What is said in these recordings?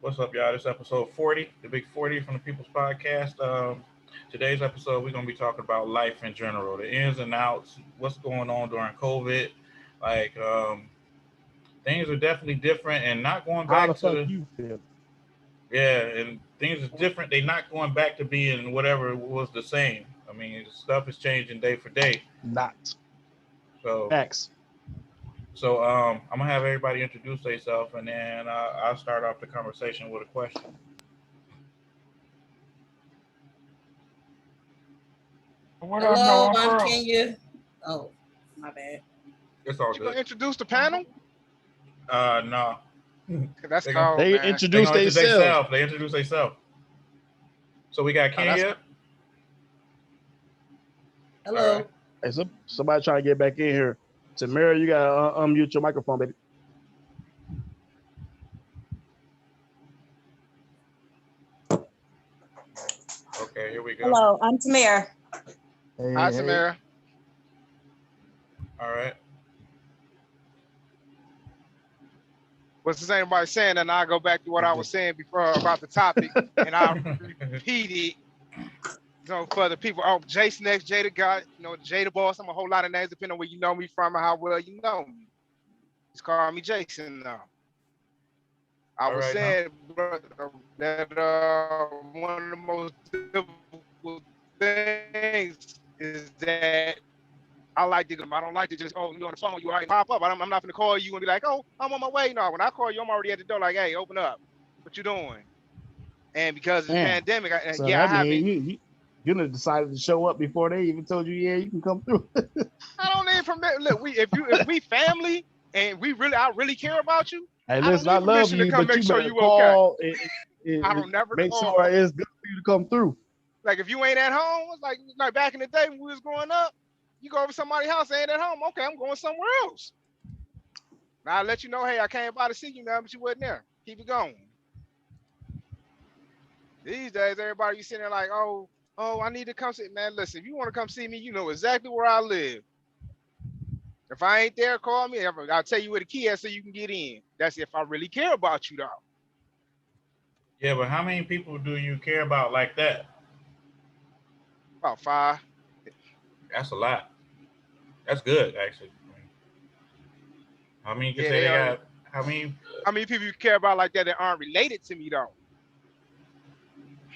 What's up, y'all? This is episode 40, the Big 40 from the People's Podcast. Today's episode, we're going to be talking about life in general, the ins and outs, what's going on during COVID. Like, things are definitely different and not going How back the to fuck the, you feel? yeah, and things are different. They're not going back to being whatever was the same. I mean, stuff is changing day for day. Not. So, Facts. I'm going to have everybody introduce themselves, and then I'll start off the conversation with a question. What up, Hello, no, I'm bro? Kenya. Oh, my bad. It's all You gonna good. introduce the panel? No. That's They cold, They man. They introduce gonna introduce themselves. themselves. They introduce themselves. So we got Oh, that's Kenya. Hello. All right. Hey, somebody trying to get back in here. Tamara, you gotta unmute your microphone, baby. Okay, here we go. Hello, I'm Tamara. Hey, Hi, hey. Samara. All right. What's the same about saying, and I'll go back to what I was saying before about the topic, and I'll repeat it. So for the people, Jason X, Jada got, Jada Boss. I'm a whole lot of names depending on where you know me from and how well you know me. Just call me Jason now. I All was right, saying that one of the most difficult things is that I like to. I don't like to just, you on the phone, you already pop up. I'm not going to call you and be like, oh, I'm on my way. No, when I call you, I'm already at the door. Like, hey, open up. What you doing? And because of the pandemic, I haven't. You decided to show up before they even told you, yeah, you can come through. I don't need permission. Look, if we family and I really care about you. Hey, I listen, don't I need love permission you, to come but make you sure better you call okay. and I don't never make call. sure it's good for you to come through. Like if you ain't at home, it's like back in the day when we was growing up, you go over to somebody's house, ain't at home. Okay, I'm going somewhere else. Now I let you know, hey, I came by to see you now, but you wasn't there. Keep it going. These days, everybody be sitting there like, oh, I need to come see. Man, listen, if you want to come see me, you know exactly where I live. If I ain't there, call me. I'll tell you where the key is so you can get in. That's if I really care about you, though. Yeah, but how many people do you care about like that? About 5. That's a lot. That's good, actually. How many can Yeah, say they got? How many people you care about like that aren't related to me, though?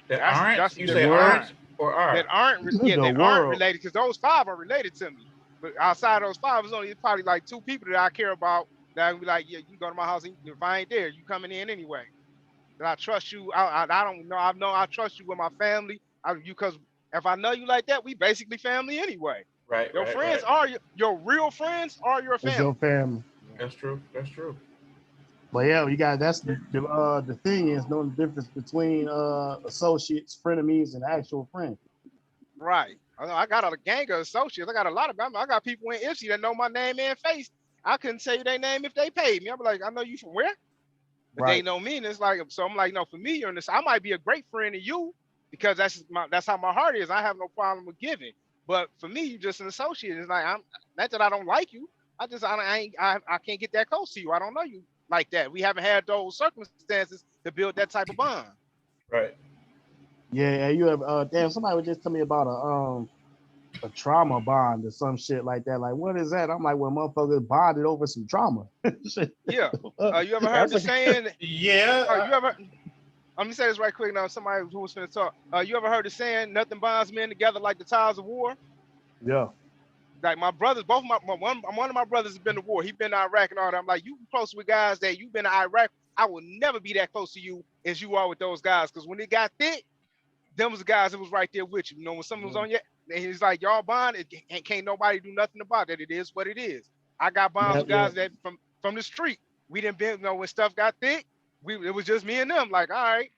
that aren't? That's You the say difference. aren't or are? That aren't related, because those 5 are related to me. But outside of those 5, it's only probably like 2 people that I care about that I be like, yeah, you can go to my house. And if I ain't there, you coming in anyway. That I trust you. I don't know. I trust you with my family. Because if I know you like that, we basically family anyway. Right. Your friends are your real friends are your family. It's your family. That's true. That's true. But yeah, you got that's the thing is knowing the difference between associates, frenemies, and actual friends. Right. I got a gang of associates. I got a lot of them. I got people in Ipsy that know my name and face. I couldn't tell you their name if they paid me. I'm like, I know you from where? But Right. they know me, and it's like, so I'm like, no, for me, you're in this. I might be a great friend to you because that's how my heart is. I have no problem with giving. But for me, you're just an associate. It's like, I'm not that I don't like you. I can't get that close to you. I don't know you like that. We haven't had those circumstances to build that type of bond. Right. Yeah, you have damn, somebody was just telling me about a trauma bond or some shit like that. Like, what is that? I'm like, well, motherfuckers bonded over some trauma. Yeah. You ever heard the saying? Yeah. You ever? Let me say this right quick now. Somebody who was finna talk. You ever heard the saying, nothing binds men together like the ties of war? Yeah. Like my brothers, both one of my brothers has been to war. He been to Iraq and all that. I'm like, you close with guys that you've been to Iraq. I will never be that close to you as you are with those guys. Because when it got thick, them was the guys that was right there with you. You know, when someone was on you, and he's like, y'all bond, can't nobody do nothing about it. It is what it is. I got bonds with guys that from the street. We didn't be, when stuff got thick, it was just me and them. Like, all right.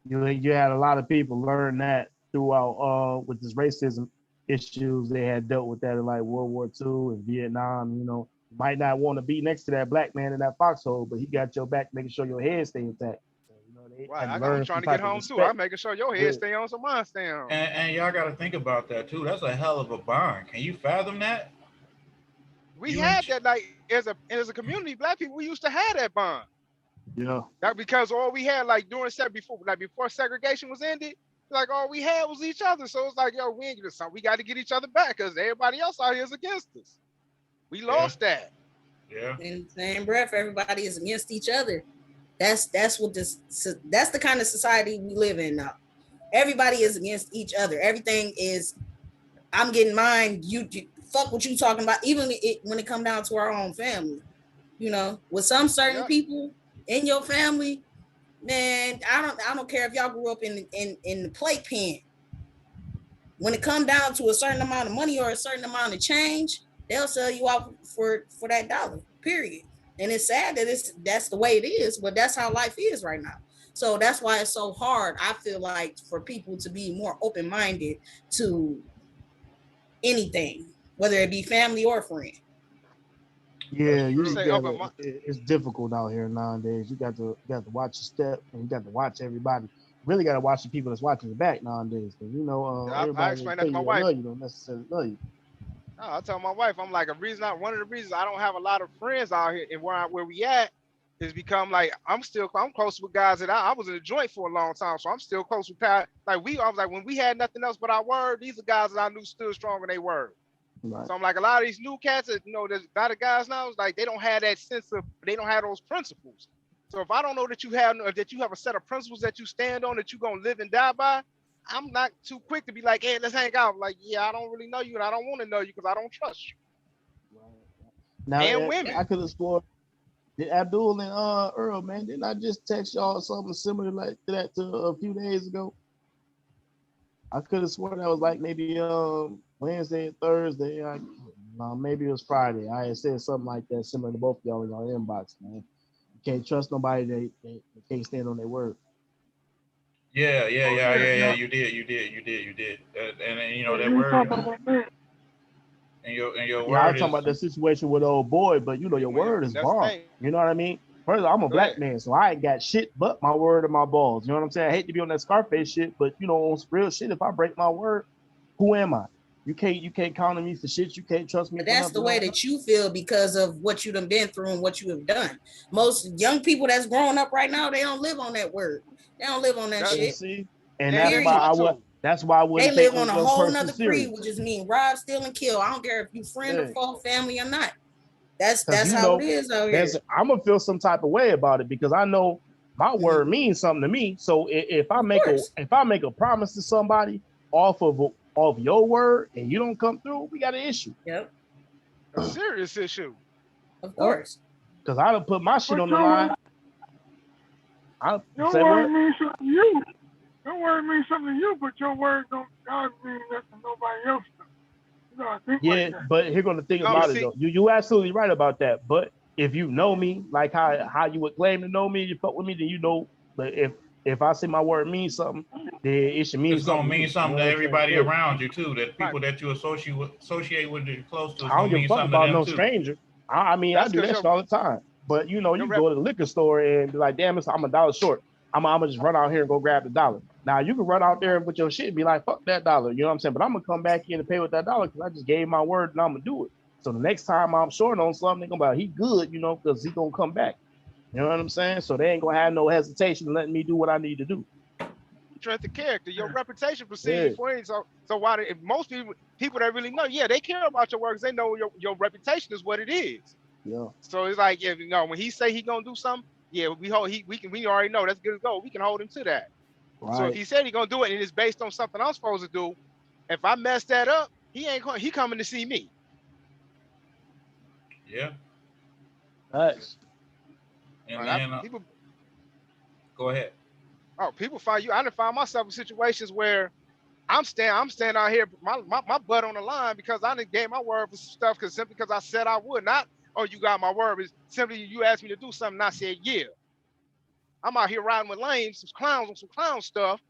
You had a lot of people learn that throughout with this racism issues they had dealt with that in like World War II and Vietnam. You know, you might not want to be next to that black man in that foxhole, but he got your back, making sure your head stay intact. So, you know, they Right, I'm trying to get home too. I'm making sure your head stay on, so mine stay on. And y'all got to think about that too. That's a hell of a bond. Can you fathom that? We had that, like, as a community, black people, we used to have that bond. Yeah. That because all we had like before segregation was ended, like all we had was each other. So it's like, yo, we ain't gonna something. We got to get each other back because everybody else out here is against us. We lost that. Yeah. In the same breath, everybody is against each other. That's that's the kind of society we live in now. Everybody is against each other. Everything is, I'm getting mine. You fuck what you talking about. Even when it come down to our own family, with some certain people in your family, man, I don't care if y'all grew up in the playpen. When it come down to a certain amount of money or a certain amount of change, they'll sell you out for that dollar. Period. And it's sad that that's the way it is, but that's how life is right now. So that's why it's so hard, I feel like, for people to be more open-minded to anything, whether it be family or friend. Yeah, True. it's difficult out here nowadays. You got to watch your step, and you got to watch everybody. Really got to watch the people that's watching your back nowadays. Because I everybody explained that that to my you wife. love you don't necessarily love you. No, I tell my wife, I'm like, one of the reasons I don't have a lot of friends out here and where we at is become like I'm close with guys that I was in a joint for a long time, so I'm still close with Pat. I was like when we had nothing else but our word, these are guys that I knew stood strong in their word. Right. So I'm like a lot of these new cats that there's a lot of guys now, it's like they don't have that sense of, they don't have those principles. So if I don't know that you have a set of principles that you stand on that you're gonna live and die by, I'm not too quick to be like, hey, let's hang out. Like, yeah, I don't really know you and I don't want to know you because I don't trust you. Now, And women. I could explore. Did Abdul and Earl, man, didn't I just text y'all something similar like that to a few days ago? I could have sworn that was like maybe Wednesday and Thursday. Maybe it was Friday. I had said something like that similar to both of y'all in your inbox, man. You can't trust nobody. They can't stand on their word. Yeah. You did. And that word. And your Yeah, I word was talking is. about the situation with old boy, but your word is That's the bond. thing. You know what I mean? First, I'm a black man, so I ain't got shit but my word and my balls. You know what I'm saying? I hate to be on that Scarface shit, but on real shit, if I break my word, who am I? You can't count on me for shit. You can't trust me. But that's the way that you feel because of what you've been through and what you have done. Most young people that's growing up right now, they don't live on that word. They don't live on that shit. See? And that's why I wouldn't they take live on a young whole person nother creed, serious. which is mean rob, steal, and kill. I don't care if you friend or foe, family or not. That's how it is out here. I'm gonna feel some type of way about it because I know my word means something to me. So if I make a promise to somebody off your word and you don't come through, we got an issue. Yep. A serious issue. Of course. Because I done put my shit on the line. Your word means something to you. Your word means something to you, but your word don't mean nothing to nobody else. Yeah, but here's the thing about it though. You absolutely right about that. But if you know me, like how you would claim to know me, you fuck with me, then you know. But if I say my word means something, then it should mean something. It's gonna mean something to everybody around you too. That people that you associate with, you're close to. I don't give a fuck about no stranger. I mean, I do that shit all the time. But you go to the liquor store and be like, damn, I'm $1 short. I'm gonna just run out here and go grab the $1. Now you can run out there with your shit and be like, fuck that $1. You know what I'm saying? But I'm gonna come back in and pay with that $1 because I just gave my word and I'm gonna do it. So the next time I'm short on something, they're gonna be like, he good, because he gonna come back. You know what I'm saying? So they ain't gonna have no hesitation in letting me do what I need to do. Strength of character, your reputation precedes for it. So why? If most people that really know, they care about your work because they know your reputation is what it is. Yeah. So it's like when he say he gonna do something, we already know that's good to go. We can hold him to that. Right. So if he said he gonna do it and it's based on something I'm supposed to do, if I mess that up, he coming to see me. Yeah. Nice. And people go ahead. Oh, people find you. I done find myself in situations where I'm standing out here, my butt on the line because I didn't gave my word for stuff simply because I said I would. Not, oh, you got my word. It's simply you asked me to do something and I said, yeah. I'm out here riding with lames, some clowns on some clown stuff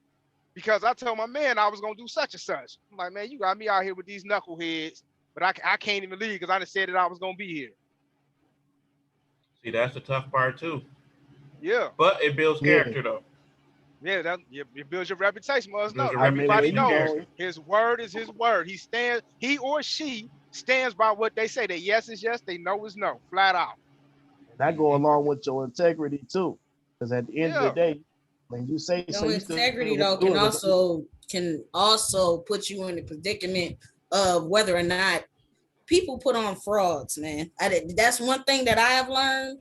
because I told my man I was going to do such and such. I'm like, man, you got me out here with these knuckleheads, but I can't even leave because I done said that I was going to be here. See, that's the tough part too. Yeah. But it builds character though. Yeah, it builds your reputation. Everybody knows his word is his word. He or she stands by what they say. That yes is yes, they know is no, flat out. That go along with your integrity too. Because at the end of the day, when you say so, Your you still integrity though can also put you in the predicament of whether or not people put on frauds, man. That's one thing that I have learned,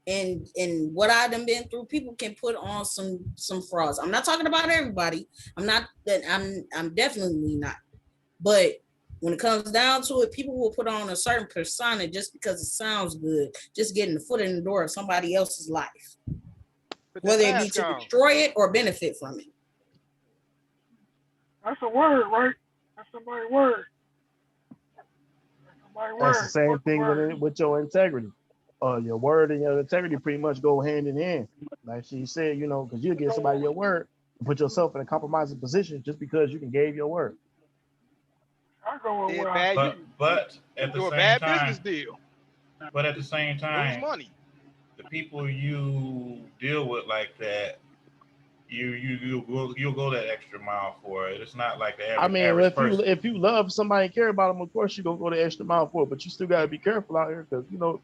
and what I've been through. People can put on some frauds. I'm not talking about everybody. I'm definitely not. But when it comes down to it, people will put on a certain persona just because it sounds good, just getting the foot in the door of somebody else's life, whether it be to destroy it or benefit from it. That's a word, right? That's somebody's word. That's the same thing with your integrity. Your word and your integrity pretty much go hand in hand. Like she said, you know, because you give somebody your word and put yourself in a compromising position just because you can gave your word. I go with but at the do a same bad time, business deal. But at the same time, lose money. The people you deal with like that, you'll go that extra mile for it. It's not like the average person. If you love somebody and care about them, of course you're gonna go the extra mile for it. But you still gotta be careful out here because you know,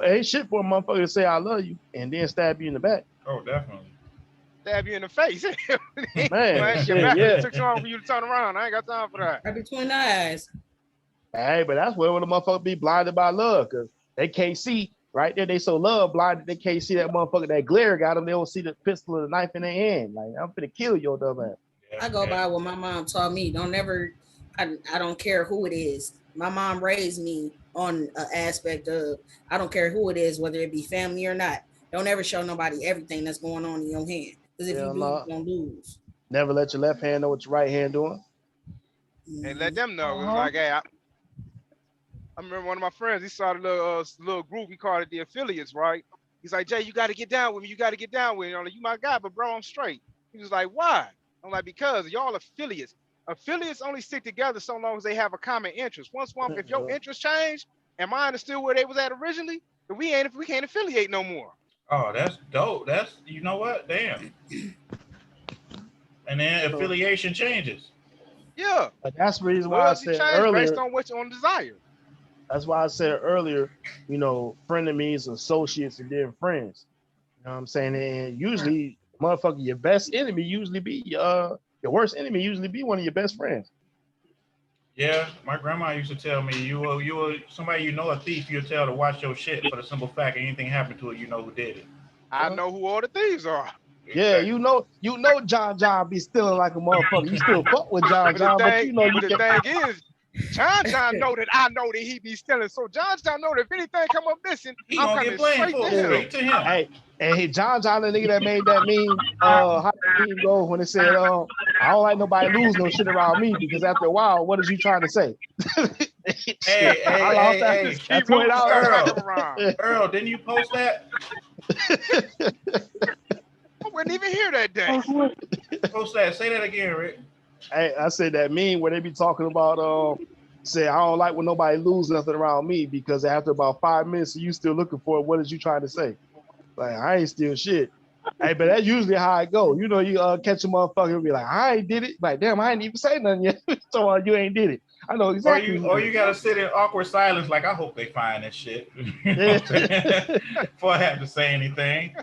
ain't shit for a motherfucker to say I love you and then stab you in the back. Oh, definitely. Stab you in the face. Man, it took so long for you to turn around. I ain't got time for that. Right between the eyes. Hey, but that's where the motherfucker be blinded by love because they can't see right there. They so love blinded they can't see that motherfucker, that glare got them. They don't see the pistol or the knife in their hand. Like, I'm finna kill your dumb ass. I go by what my mom taught me. I don't care who it is. My mom raised me on an aspect of I don't care who it is, whether it be family or not. Don't ever show nobody everything that's going on in your hand. Because if you do, you're gonna lose. Never let your left hand know what your right hand doing. And let them know. It was like, hey, I remember one of my friends, he started a little group, he called it the affiliates, right? He's like, Jay, you got to get down with me. You got to get down with me. I'm like, you my guy, but bro, I'm straight. He was like, why? I'm like, because y'all affiliates. Affiliates only stick together so long as they have a common interest. If your interest change and mine is still where they was at originally, then we can't affiliate no more. Oh, that's dope. That's, you know what? Damn. And then affiliation changes. Yeah. But that's the reason why I said earlier. Based on what's on desire. That's why I said earlier, you know, frenemies, associates, and then friends. You know what I'm saying? And usually, motherfucker, your best enemy usually be your worst enemy usually be one of your best friends. Yeah, my grandma used to tell me, you were somebody you know a thief, you'll tell to watch your shit for the simple fact anything happened to it, you know who did it. I know who all the thieves are. Yeah, you know John be stealing like a motherfucker. You still fuck with John, but you know you the thing is, John know that I know that he be stealing. So John know that if anything come up missing, I'm coming straight to him. Hey, John the nigga that made that meme, how did it go when it said, I don't like nobody lose no shit around me because after a while, what is you trying to say? Hey, that's $20. Earl, didn't you post that? I wouldn't even hear that day. Post that. Say that again, Rick. Hey, I said that meme where they be talking about say I don't like when nobody lose nothing around me because after about 5 minutes you still looking for it, what is you trying to say? Like I ain't steal shit. Hey, but that's usually how I go. You know, you catch a motherfucker and be like, I ain't did it. Like, damn, I ain't even say nothing yet. So you ain't did it. I know exactly. Or you gotta sit in awkward silence, like I hope they find this shit before I have to say anything.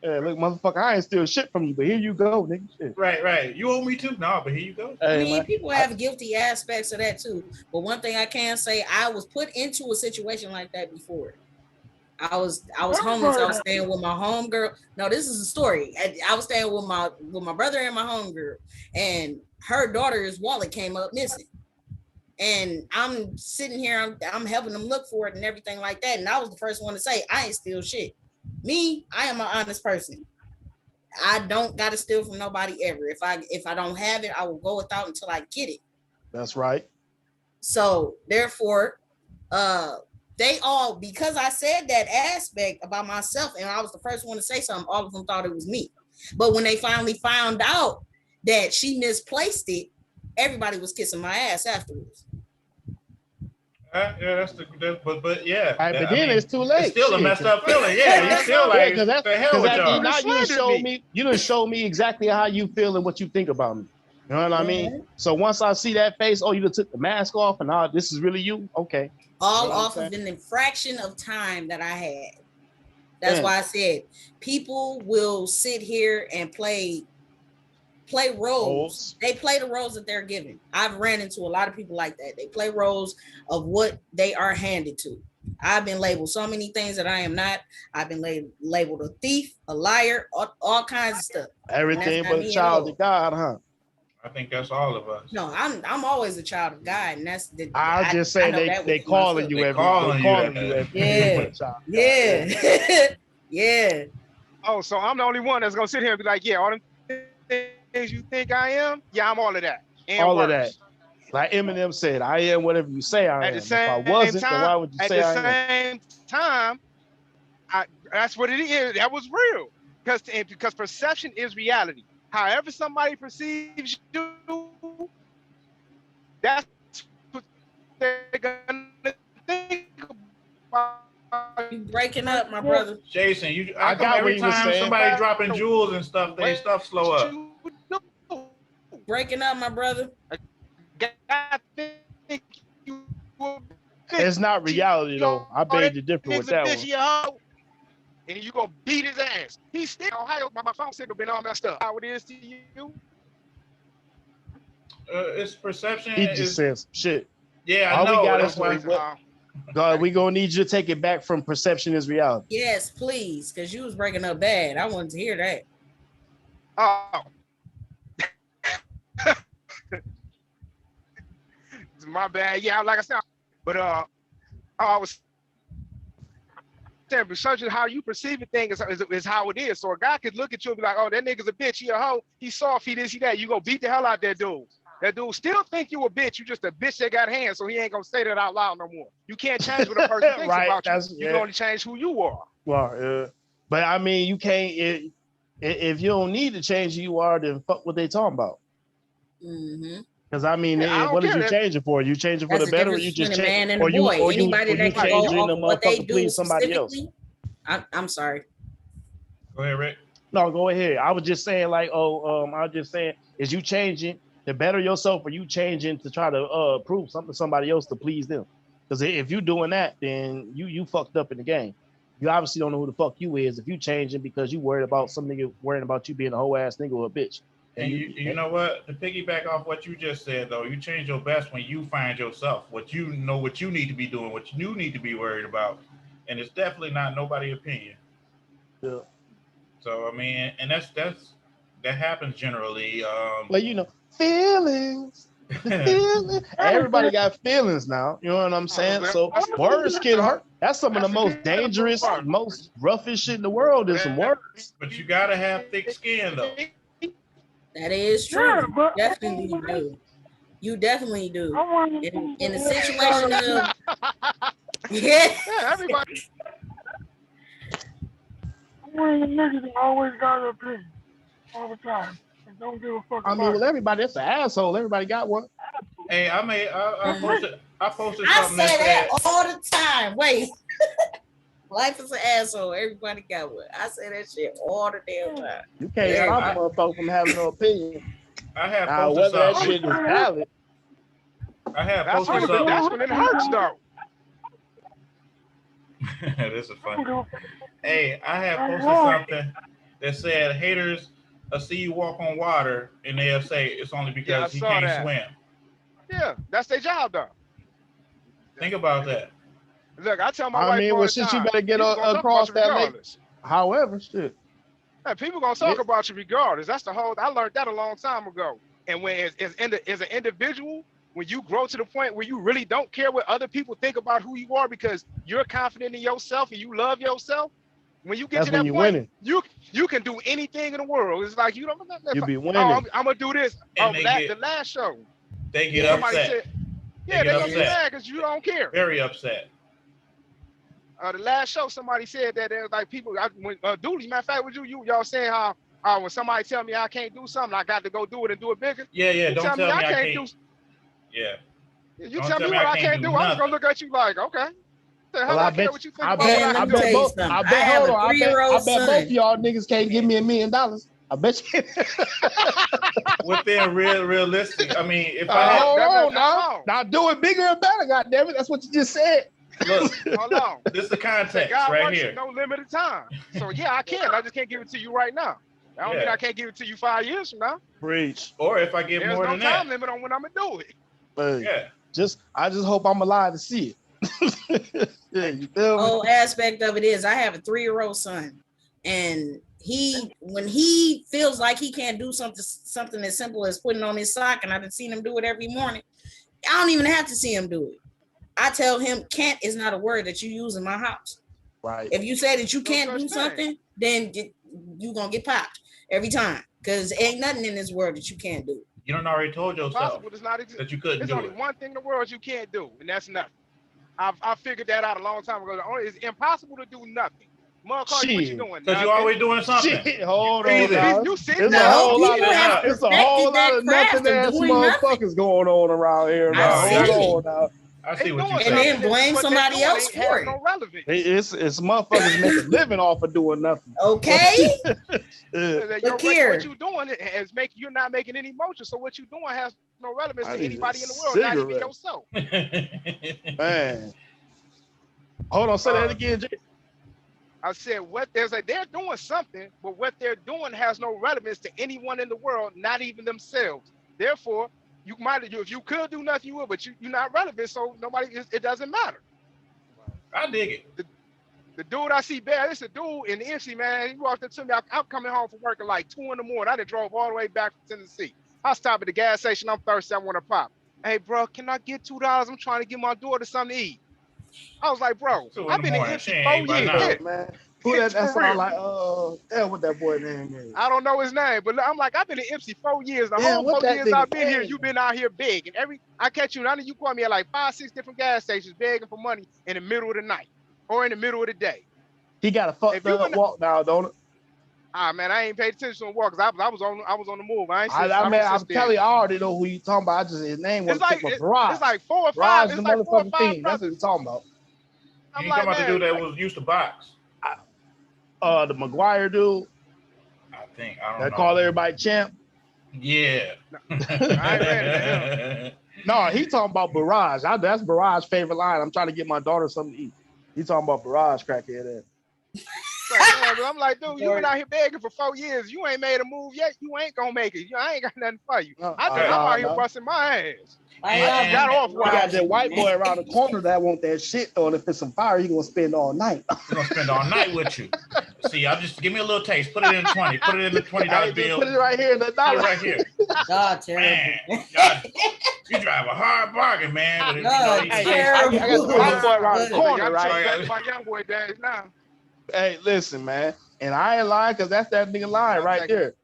Yeah, look, motherfucker, I ain't steal shit from you, but here you go, nigga. Shit. Right. You owe me too, no, but here you go. I mean, people have guilty aspects of that too. But one thing I can say, I was put into a situation like that before. I was homeless. I was staying with my homegirl. No, this is a story. I was staying with my brother and my homegirl, and her daughter's wallet came up missing. And I'm sitting here, I'm helping them look for it and everything like that. And I was the first one to say, I ain't steal shit. Me, I am an honest person. I don't gotta steal from nobody ever. If I don't have it, I will go without until I get it. That's right. So therefore, they all, because I said that aspect about myself and I was the first one to say something, all of them thought it was me. But when they finally found out that she misplaced it, everybody was kissing my ass afterwards. Yeah, but yeah. Right, but then it's too late. It's still a messed up feeling. Yeah, you still like, because the hell with y'all. Now you done show me exactly how you feel and what you think about me. You know what I mean? So once I see that face, you done took the mask off and this is really you? Okay. All off of an infraction of time that I had. That's why I said people will sit here and play roles. They play the roles that they're given. I've ran into a lot of people like that. They play roles of what they are handed to. I've been labeled so many things that I am not. I've been labeled a thief, a liar, all kinds of stuff. Everything but a child of God, huh? I think that's all of us. No, I'm always a child of God, and that's the. I just say they calling you every. Yeah. Yeah. Oh, so I'm the only one that's gonna sit here and be like, yeah, all the things you think I am, yeah, I'm all of that. And all worse. Of that. Like Eminem said, I am whatever you say I am. If I wasn't, then why would you say I am? At the same time, that's what it is. That was real. Because perception is reality. However somebody perceives you, that's what they're gonna think about. You breaking up, my brother. Jason, I got every time somebody dropping jewels and stuff, they stuff slow up. Breaking up, my brother. It's not reality though. I beg to differ with that one. And you gonna beat his ass. He's still Ohio, but my phone signal been all messed up. How it is to you? It's perception. He just says shit. Yeah, I know. That's why. God, we gonna need you to take it back from perception is reality. Yes, please, because you was breaking up bad. I wanted to hear that. Oh. It's my bad. Yeah, like I said, but I was saying perception, how you perceive a thing is how it is. So a guy could look at you and be like, oh, that nigga's a bitch, he a hoe, he soft, he this, he that. You gonna beat the hell out that dude. That dude still think you a bitch. You just a bitch that got hands, so he ain't gonna say that out loud no more. You can't change what a person thinks about you. You can only change who you are. Well, but I mean, you can't. If you don't need to change who you are, then fuck what they talking about. Because I mean, what is you changing for? You changing for the better, or you just change, or you changing the motherfucker please somebody else? I'm sorry. Go ahead, Rick. No, go ahead. I was just saying, like, I was just saying, is you changing to better yourself, or you changing to try to prove something to somebody else to please them? Because if you doing that, then you fucked up in the game. You obviously don't know who the fuck you is if you changing because you worried about some nigga worrying about you being a whole ass nigga or a bitch. And you know what? To piggyback off what you just said, though, you change your best when you find yourself, what you know, what you need to be doing, what you need to be worried about, and it's definitely not nobody's opinion. Yeah. So I mean, and that happens generally. Like feelings. Everybody got feelings now. You know what I'm saying? So words can hurt. That's some of the most dangerous, most roughest shit in the world is some words. But you gotta have thick skin, though. That is true. You definitely do. You definitely do. In a situation of everybody. I'm one of the niggas that always got an opinion all the time. And don't give a fuck about well, everybody that's an asshole. Everybody got one. Hey, I posted I something say that all the time. Wait. Life is an asshole. Everybody got one. I say that shit all the damn time. You can't stop a motherfucker from having no opinion. I have posted whether something. that shit is valid. I have posted something. That's when it hurts, though. This is funny. Hey, I have posted something that said haters see you walk on water and they'll say it's only because he can't swim. Yeah, that's their job, though. Think about that. Look, I tell my wife all the time, you better get across that lake. However, shit. Hey, people gonna talk about you regardless. That's the whole. I learned that a long time ago. And when as an individual, when you grow to the point where you really don't care what other people think about who you are because you're confident in yourself and you love yourself, when you get to that point, winning. you can do anything in the world. It's like you don't. You be winning. I'm gonna do this. The last show. They get upset. They're gonna be mad because you don't care. Very upset. The last show, somebody said that there was like people. Dooley, matter of fact, with y'all saying how when somebody tell me I can't do something, I got to go do it and do it bigger. Yeah. Don't tell me I can't do. Yeah. You tell me what I can't do. I'm just gonna look at you like, okay. The hell I care what you think I bet both y'all niggas can't give me $1 million. I bet you. Within realistic. I mean, if hold on now do it bigger and better. God damn it, that's what you just said. Look, Hold on. this is the context God right works here. in no limited time. So yeah, I can. I just can't give it to you right now. I don't mean I can't give it to you 5 years from now. Preach. Or if I get There's more no than time that. limit on when I'm gonna do it. Hey, Yeah. I just hope I'm alive to see it. Yeah, you feel me? Whole aspect of it is I have a 3-year-old son, and when he feels like he can't do something as simple as putting on his sock, and I've seen him do it every morning. I don't even have to see him do it. I tell him can't is not a word that you use in my house. Right. If you say that you can't do something, then you're gonna get popped every time, because ain't nothing in this world that you can't do. You don't already told yourself that you couldn't There's do only it. one thing in the world you can't do, and that's nothing. I figured that out a long time ago. It's impossible to do nothing. Motherfucker, what you doing? Because you're always doing something. Shit, hold on now. You sit It's down. a whole lot people have of, it's a whole lot of nothing ass motherfuckers going on around here now. Hold on now. I see what you're saying. And then blame somebody else for it. No relevance. It's motherfuckers make a living off of doing nothing. Okay. Look here. What you doing is you're not making any motion. So what you doing has no relevance to anybody in the world, not even yourself. Man. Hold on, say that again, Jay. I said they're doing something, but what they're doing has no relevance to anyone in the world, not even themselves. Therefore, if you could do nothing, you would, but you're not relevant, so it doesn't matter. I dig it. The dude I see bad, it's a dude in the MC, man. He walked up to me. I'm coming home from work at like 2 in the morning. I done drove all the way back from Tennessee. I stopped at the gas station. I'm thirsty. I want to pop. Hey, bro, can I get $2? I'm trying to give my daughter something to eat. I was like, bro, I've been in MC 4 years. Man. Who that sound like, damn, what that boy name is? I don't know his name, but I'm like, I've been in MC 4 years. The whole 4 years I've been here, you've been out here begging. I catch you, none of you call me at like 5, 6 different gas stations begging for money in the middle of the night or in the middle of the day. He got a fucked up walk now, don't it? Man, I ain't paid attention to the walk because I was on the move. I'm telling you, I already know who you talking about. His name was Barrage. It's like 4 or 5. It's like 4 or 5 thing. That's what you're talking about. You ain't talking about the dude that was used to box. The McGuire dude. I don't know. That call everybody champ. Yeah. I ain't ready to No, he talking about Barrage. That's Barrage's favorite line. I'm trying to get my daughter something to eat. He talking about Barrage crackhead. I'm like, dude, you been out here begging for 4 years. You ain't made a move yet. You ain't gonna make it. I ain't got nothing for you. I'm out here busting my ass. I got that white boy around the corner that want that shit though. And if it's some fire, he gonna spend all night. He's gonna spend all night with you. See, I'll just give me a little taste. Put it in 20. Put it in the $20 bill. Put it right here in the dollar. Right here. God, terrible. God, you drive a hard bargain, man. I got the white boy around the corner, right? My young boy days now. Hey, listen, man. And I ain't lying because that's that nigga line right there.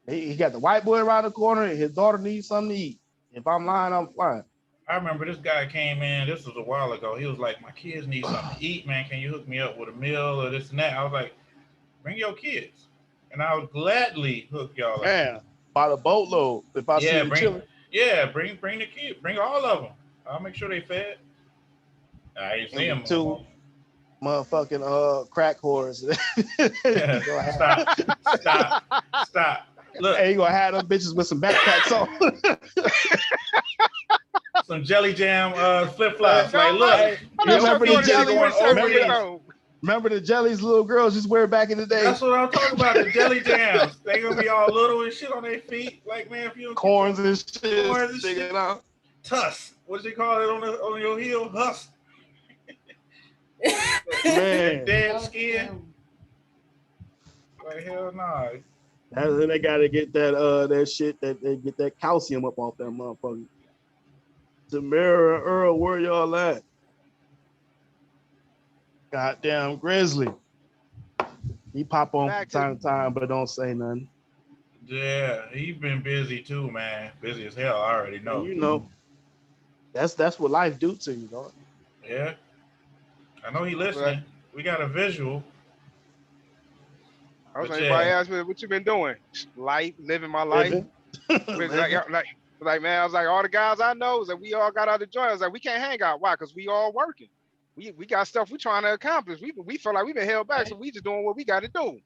He got the white boy around the corner and his daughter needs something to eat. If I'm lying, I'm flying. I remember this guy came in, this was a while ago. He was like, my kids need something to eat, man. Can you hook me up with a meal or this and that? I was like, bring your kids. And I would gladly hook y'all up. Man, by the boatload. If I see you chilling. Yeah, bring the kids. Bring all of them. I'll make sure they fed. I ain't see them. Two motherfucking crack whores. Stop. Look. Hey, you gonna have them bitches with some backpacks on. Some jelly jam flip flops. Like, look, remember the jellies little girls just wear back in the day? That's what I'm talking about. The jelly jams. They gonna be all little and shit on their feet. Like, man, if you corns and shit. Tuss. What do you call it on your heel? Husk. Man. Dead skin. Like, hell no. Then they gotta get that shit that they get that calcium up off that motherfucker. Tamara and Earl, where y'all at? Goddamn Grizzly. He pop on from time to time, but don't say nothing. Yeah, he been busy too, man. Busy as hell. I already know. You know, that's what life do to you, dog. Yeah, I know he listening. We got a visual. I was anybody asked me what you been doing? Life, living my life. Like, man, I was like, all the guys I know is that we all got out of joint. I was like, we can't hang out. Why? Because we all working. We got stuff we trying to accomplish. We feel like we've been held back, so we just doing what we got to do. Okay.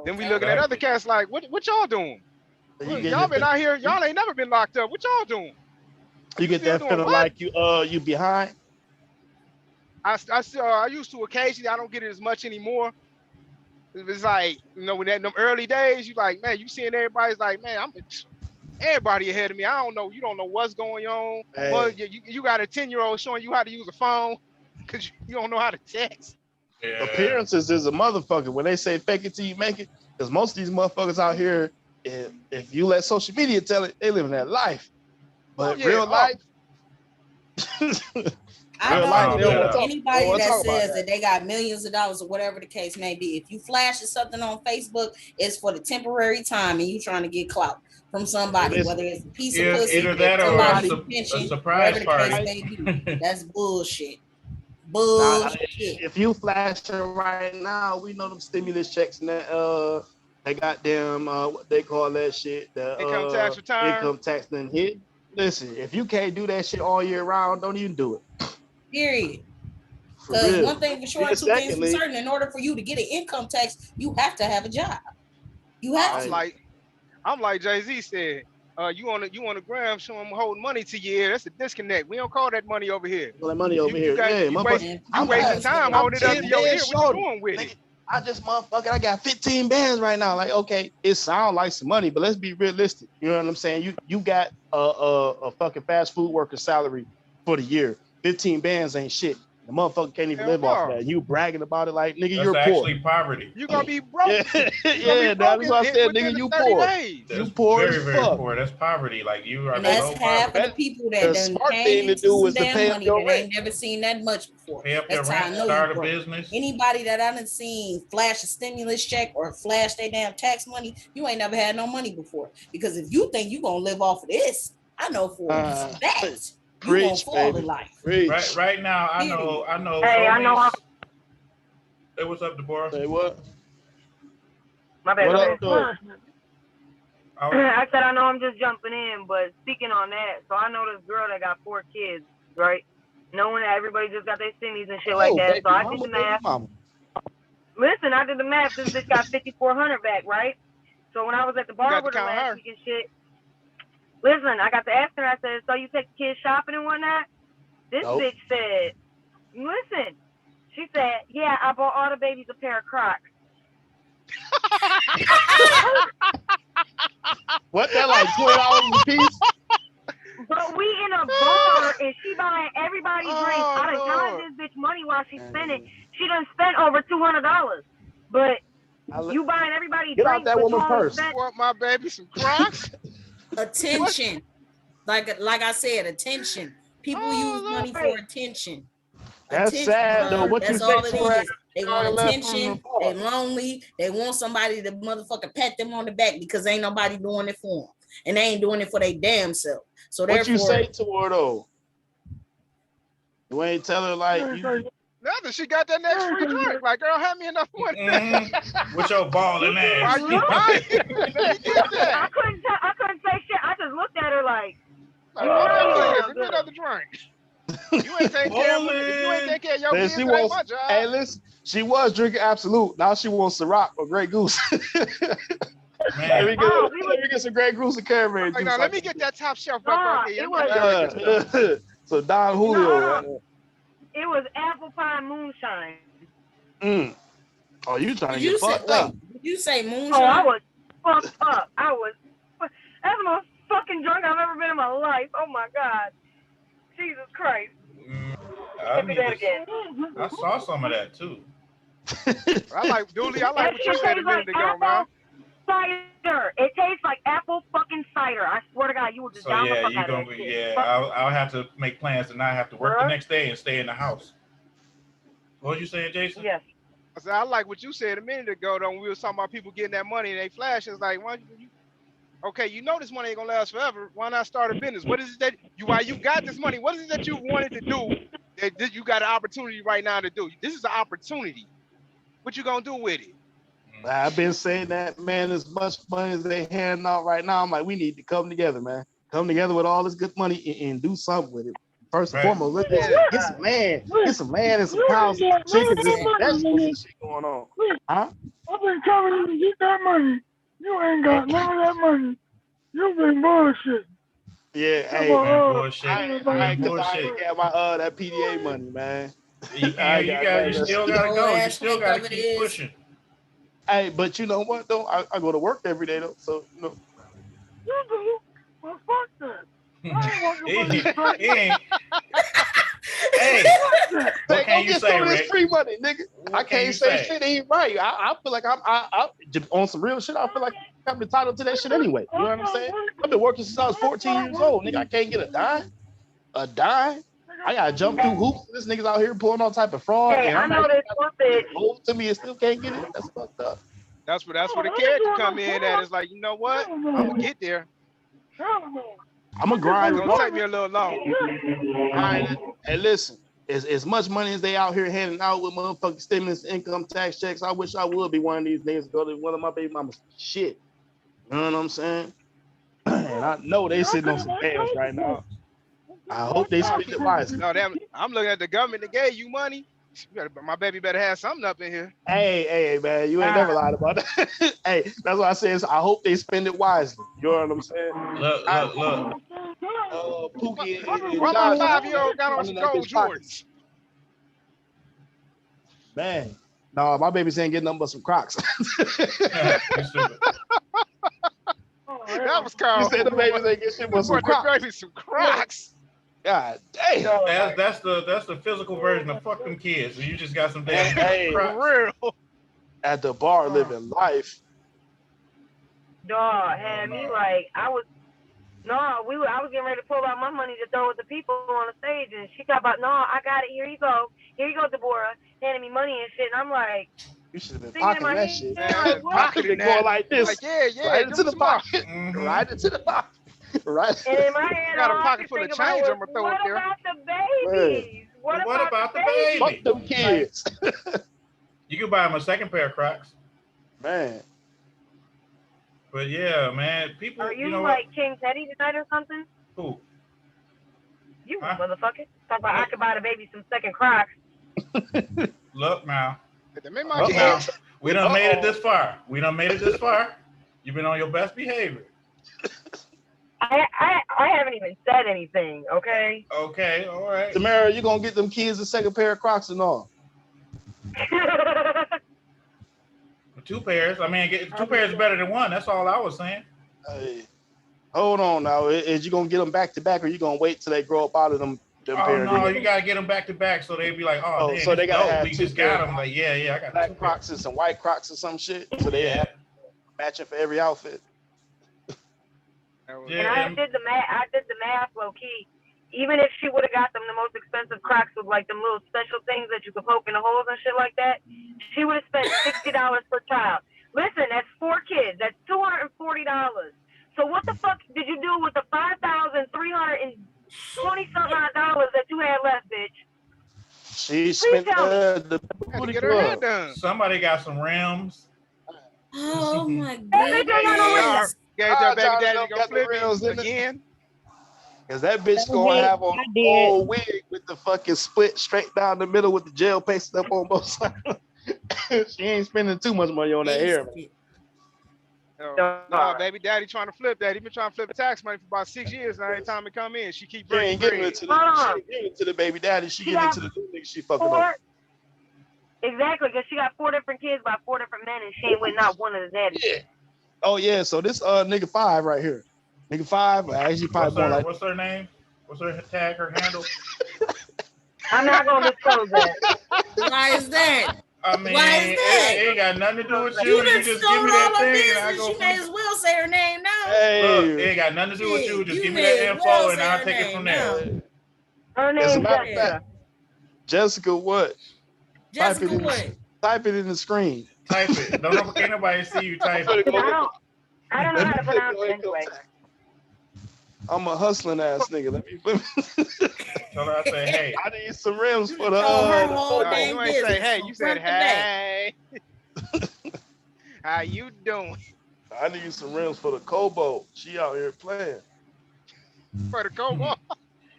Then we looking at other cats like, what y'all doing? Y'all been out here. Y'all ain't never been locked up. What y'all doing? You get that feeling like you behind? I used to occasionally. I don't get it as much anymore. It's like, when in them early days, you like, man, you seeing everybody's like, man, everybody ahead of me. I don't know. You don't know what's going on. Hey. Well, you got a 10-year-old showing you how to use a phone because you don't know how to text. Yeah. Appearances is a motherfucker. When they say fake it till you make it, because most of these motherfuckers out here, if you let social media tell it, they living that life. But real life, I real know life, they don't want to talk. anybody Don't that talk about says that they got millions of dollars or whatever the case may be. If you flashing something on Facebook, it's for the temporary time and you trying to get clout from somebody, Listen, whether it's a piece of pussy, either that or somebody's a pension, surprise whatever the party. case may be. That's bullshit. Nah, Bullshit. if you flashing right now, we know them stimulus checks and that they goddamn what they call that shit, the Income tax return. income tax done hit. Listen, if you can't do that shit all year round, don't even do it. Period. For Because real. one thing for sure, And two things for secondly, certain. In order for you to get an income tax, you have to have a job. You have to. I'm like Jay-Z said. You on the gram showing them holding money to you. That's a disconnect. We don't call that money over here. all that money over here. You wasting time holding it up to your ear. What you doing with it? I just I got 15 bands right now. Like, okay, it sounds like some money, but let's be realistic. You know what I'm saying? You got a fucking fast food worker salary for the year. 15 bands ain't shit. The motherfucker can't even live off of that. You bragging about it like, nigga, you're poor. That's actually poverty. You're gonna be broke. Yeah, that's what I said, nigga. You poor. You poor as very fuck. poor. That's poverty. Like you are. And that's half of the people that done came into some damn money that ain't never seen that much before. Pay up your rent, start a business. Anybody that I done seen flash a stimulus check or flash their damn tax money, you ain't never had no money before. Because if you think you gonna live off of this, I know for a fact. You won't fall in life. Right now, I know. Hey, I know. Hey, what's up, Deborah? Say what? My bad. What up, I said I know I'm just jumping in, but speaking on that, so I know this girl that got 4 kids, right? Knowing that everybody just got their stimmies and shit like that, so I did the math. Listen, I did the math. This bitch got $5,400 back, right? So when I was at the bar with her last week and shit. Listen, I got to ask her, I said, so you take the kids shopping and whatnot? This bitch said, listen, she said, yeah, I bought all the babies a pair of Crocs. What, that like $20 a piece? But we in a bar and she buying everybody drinks. I done counted this bitch money while she's spending. She done spent over $200. But you buying everybody get drinks. Out that woman purse. Want my baby some Crocs? Attention. Like I said, attention. People use money for attention. That's sad though. What that's you all say? it is. They want attention. They lonely. They want somebody to motherfucker pat them on the back because ain't nobody doing it for them, and they ain't doing it for their damn self. So what you say to her though? You ain't tell her like you. Nothing. She got that next free drink. Like, girl, hand me enough money. With your balling ass. Why you buying? I couldn't say shit. I just looked at her like, give me another drink. You ain't taking care of your kids. That ain't my job. Hey, listen, she was drinking Absolute. Now she wants Ciroc or Grey Goose. Let me get some Grey Goose and Caravan juice. Let me get that top shelf back right here. So Don Julio. It was apple pie moonshine. Oh, you trying to get fucked up? Did you say moonshine? Oh, I was fucked up. That's the most fucking drunk I've ever been in my life. Oh my God. Jesus Christ. I saw some of that too. I like what you said a minute ago, man. Cider. It tastes like apple fucking cider. I swear to God, you will just down the fuck out of it. Yeah, I'll have to make plans to not have to work the next day and stay in the house. What were you saying, Jason? Yes. I said I like what you said a minute ago. Though when we were talking about people getting that money and they flash, it's like, why you? Okay, you know this money ain't gonna last forever. Why not start a business? What is it that why you got this money? What is it that you wanted to do that you got an opportunity right now to do? This is an opportunity. What you gonna do with it? I've been saying that, man, as much money as they handing out right now. I'm like, we need to come together, man. Come together with all this good money and do something with it. First and foremost, let's get some land. Get some land and some cows and some chickens and some vegetables and shit going on. Huh? I've been telling you to get that money. You ain't got none of that money. You've been bullshit. Yeah, hey, bullshit. I got my that PDA money, man. You can't. You still gotta go. You still gotta keep pushing. Hey, but you know what though? I go to work every day though, so you know. You do? Well, fuck that. I ain't working for you. Hey, what can you say, Rick? This free money, nigga. I can't say shit ain't right. I feel like I'm on some real shit. I feel like I'm entitled to that shit anyway. You know what I'm saying? I've been working since I was 14 years old, nigga. I can't get a dime. A dime? I gotta jump through hoops. This nigga's out here pulling all type of fraud. Hey, and I know this one bitch. Rolled to me and still can't get it. That's fucked up. That's where the character come in at. It's like, you know what? I'm gonna get there. I'm gonna grind. It's gonna take me a little longer. Hey, listen. As much money as they out here handing out with motherfucking stimulus, income tax checks, I wish I would be one of these days go to one of my baby mama's shit. You know what I'm saying? And I know they sitting on some cash right now. I hope they spend it wisely. No, damn, I'm looking at the government that gave you money. My baby better have something up in here. Hey, man, you ain't never lied about that. Hey, that's what I said. I hope they spend it wisely. You know what I'm saying? Look. Pookie Why my 5-year-old got on some gold Jordans? Man, no, my babies ain't getting nothing but some Crocs. That was called. You said the babies ain't getting shit but some Crocs. Some Crocs. God damn. That's the physical version of fuck them kids. So you just got some damn Crocs. For real. At the bar living life. Dog had me like I was getting ready to pull out my money to throw at the people on the stage, and she talked about, no, I got it. Here you go, Deborah, handing me money and shit. And I'm like, you should have been pocketing that shit. Pocketing that. Going like this. Like, yeah, right into the pocket. Right into the pocket. Right. And in my head, got a pocket full of change. I'm gonna throw it there. What about the babies? What about the babies? Fuck them kids. You can buy them a second pair of Crocs. Man. But yeah, man, people. Are you know like what? King Teddy tonight or something? Who? You motherfucker. Talk about I could buy the baby some second Crocs. Look now. Now. We done made it this far. You've been on your best behavior. I haven't even said anything, okay? Okay, all right. Tamara, you gonna get them kids a second pair of Crocs and all? 2 pairs. I mean, 2 pairs is better than 1. That's all I was saying. Hey, hold on now. Is you gonna get them back to back, or you gonna wait till they grow up out of them pairs? No, you gotta get them back to back, so they be like, damn, so they gotta have we just got them. Like, yeah, I got black 2 Crocs and some white Crocs or some shit. So they have matching for every outfit. And I did the math low key. Even if she would have got them the most expensive Crocs with like them little special things that you could poke in the holes and shit like that, she would have spent $60 per child. Listen, that's 4 kids. That's $240. So what the fuck did you do with the $5,320-something that you had left, bitch? She spent the get her hair done. Somebody got some rims. Oh my goodness. Gave their baby daddy to go flip it again. Cause that bitch gonna have on a whole wig with the fucking split straight down the middle with the gel pasted up on both sides. She ain't spending too much money on that hair. No, baby daddy trying to flip that. He been trying to flip the tax money for about 6 years now. Every time it come in, she keep bringing it to the baby daddy. She giving it to the new nigga she fucking up. Exactly, because she got 4 different kids by 4 different men, and she ain't with not one of the daddies. Yeah. Oh yeah, so this nigga 5 right here. Nigga 5, actually probably more like. What's her name? What's her tag, her handle? I'm not gonna disclose that. Why is that? I mean, it ain't got nothing to do with you. You just give me that thing and I go. You may as well say her name now. Hey. Look, it ain't got nothing to do with you. Just give me that info and I'll take it from there. Her name is Jessica. Jessica what? Jessica what? Type it in the screen. Type it. Can't nobody see you type it. I don't know how to pronounce it anyway. I'm a hustling ass nigga. Let me Tell her I say, hey. I need some rims for the you ain't say hey, you said hey. How you doing? I need some rims for the Kobo. She out here playing. For the Kobo?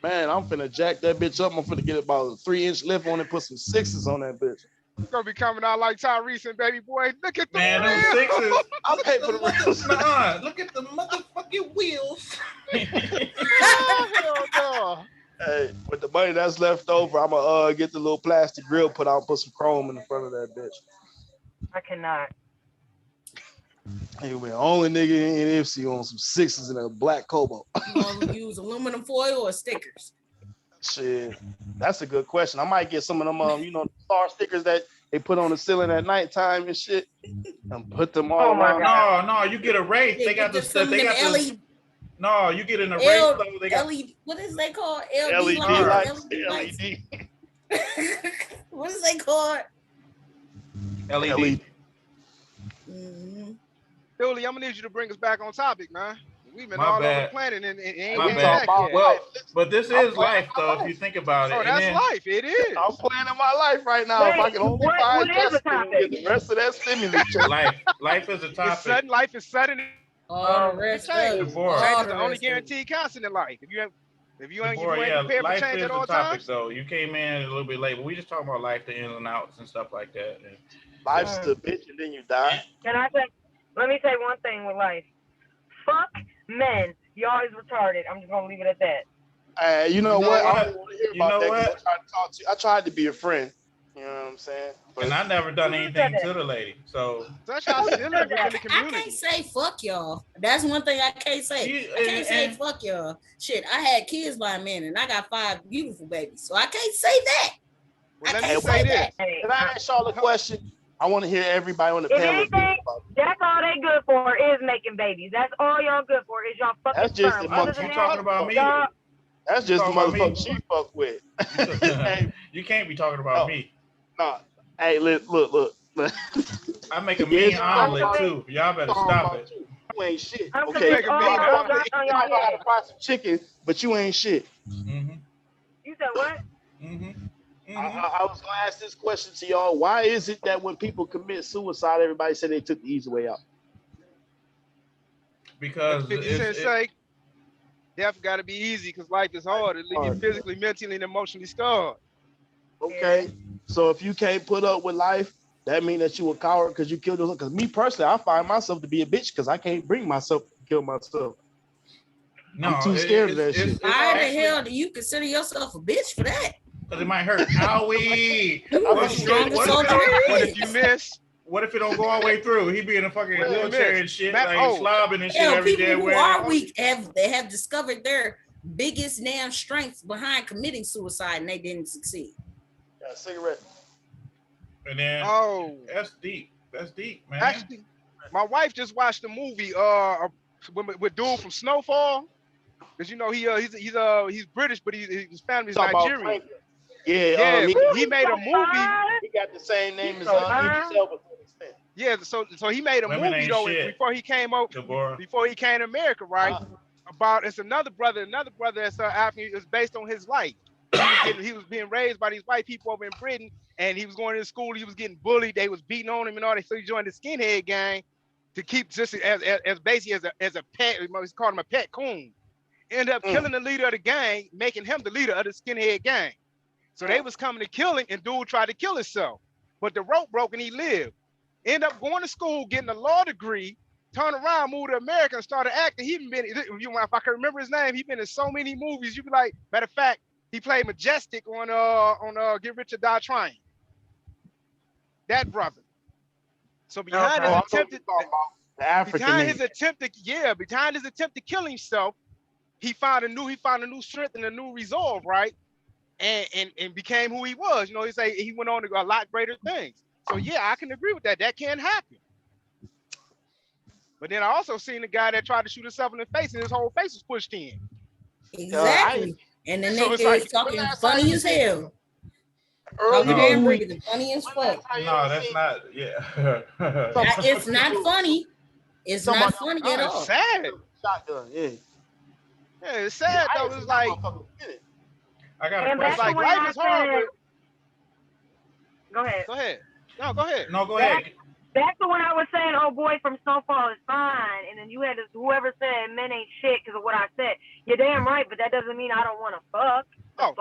Man, I'm finna jack that bitch up. I'm finna get about a 3-inch lift on it, put some 6s on that bitch. You're gonna be coming out like Tyrese and Baby Boy. Look at the those 6s. I'll pay for the rims. Look at the motherfucking wheels. Hell no. Hey, with the money that's left over, I'm gonna get the little plastic grill put out, put some chrome in the front of that bitch. I cannot. Hey, man, only nigga in FC on some sixes and a black Cobalt. You gonna use aluminum foil or stickers? Shit, that's a good question. I might get some of them, star stickers that they put on the ceiling at nighttime and shit, and put them all around. No, you get a wraith. They got the stuff. They got LED. No, you get in a wraith. They got LED. What is they called? LED lights. LED. What is they called? LED. Billy, I'm gonna need you to bring us back on topic, man. We've been My all bad. over the planet and ain't My been bad. back yet. Well, but this is life, though. If you think about it. Oh, that's life. It is. I'm planning my life right now. If I can only find Justin and get the rest of that stimulus check. Life is a topic. It's sudden. Life is sudden. All the rest of it. Change is the only guaranteed constant in life. If you ain't prepared for change at all times. Though you came in a little bit late, but we just talking about life, the ins and outs and stuff like that. And life's the bitch, and then you die. Can I say? Let me say one thing with life. Fuck men. Y'all is retarded. I'm just gonna leave it at that. You know what? I don't want to hear about that. What? I tried to talk to you. I tried to be a friend. You know what I'm saying? And I never done anything to the lady. So that's how I live within the community. I can't say fuck y'all. That's one thing I can't say. I can't say fuck y'all. Shit, I had kids by a man and I got 5 beautiful babies. So I can't say that. Well, I can't say that. Can I ask y'all a question? I want to hear everybody on the panel. That's all they good for is making babies. That's all y'all good for is y'all fucking That's just sperm. the motherfucker. You talking about me? That's just the motherfucker she fuck with. You can't be talking about me. Nah. Hey, look. I make a mean omelet too. Y'all better stop it. You ain't shit. Okay. Make a mean omelet. You might know how to fry some chicken, but you ain't shit. You said what? I was gonna ask this question to y'all. Why is it that when people commit suicide, everybody say they took the easy way out? Because 50 Cent say, death got to be easy because life is hard. It leaves you physically, mentally, and emotionally scarred. Okay, so if you can't put up with life, that means that you a coward because you killed yourself. Because me personally, I find myself to be a bitch because I can't bring myself to kill myself. No, I'm too scared of that shit. How the hell do you consider yourself a bitch for that? Because it might hurt. Owie. What if you miss? What if it don't go all the way through? He be in a fucking wheelchair and shit, like slobbing and shit every day. People who are weak have discovered their biggest damn strengths behind committing suicide and they didn't succeed. Got a cigarette. And then that's deep. That's deep, man. Actually, my wife just watched a movie with dude from Snowfall. Because you know he's British, but his family's Nigerian. Yeah, he made a movie. He got the same name as Idris Elba. Yeah, so he made a movie though before he came to America, right? About it's another brother that's African. It's based on his life. He was being raised by these white people over in Britain, and he was going to school. He was getting bullied. They was beating on him and all that. So he joined the skinhead gang to keep just as basically as a pet. He's called him a pet coon. Ended up killing the leader of the gang, making him the leader of the skinhead gang. So they was coming to kill him, and dude tried to kill himself, but the rope broke and he lived. Ended up going to school, getting a law degree, turned around, moved to America, and started acting. He been, if I can remember his name, he been in so many movies. You be like, matter of fact, he played Majestic on Get Rich or Die Trying. That brother. So behind his attempt to kill himself, he found a new strength and a new resolve, right? And became who he was. You know, he went on to a lot greater things. So yeah, I can agree with that. That can happen. But then I also seen the guy that tried to shoot himself in the face and his whole face was pushed in. Exactly. And then they was talking funny as hell. Funny as fuck. No, that's not. Yeah. It's not funny. It's not funny at all. It's sad. Shotgun, yeah. Yeah, it's sad though. It's like I got a question. Like life is hard. Go ahead. Go ahead. No, go ahead. No, go ahead. Back to when I was saying, "Oh boy from Snowfall is fine," and then you had whoever said men ain't shit because of what I said. You're damn right, but that doesn't mean I don't want to fuck. No,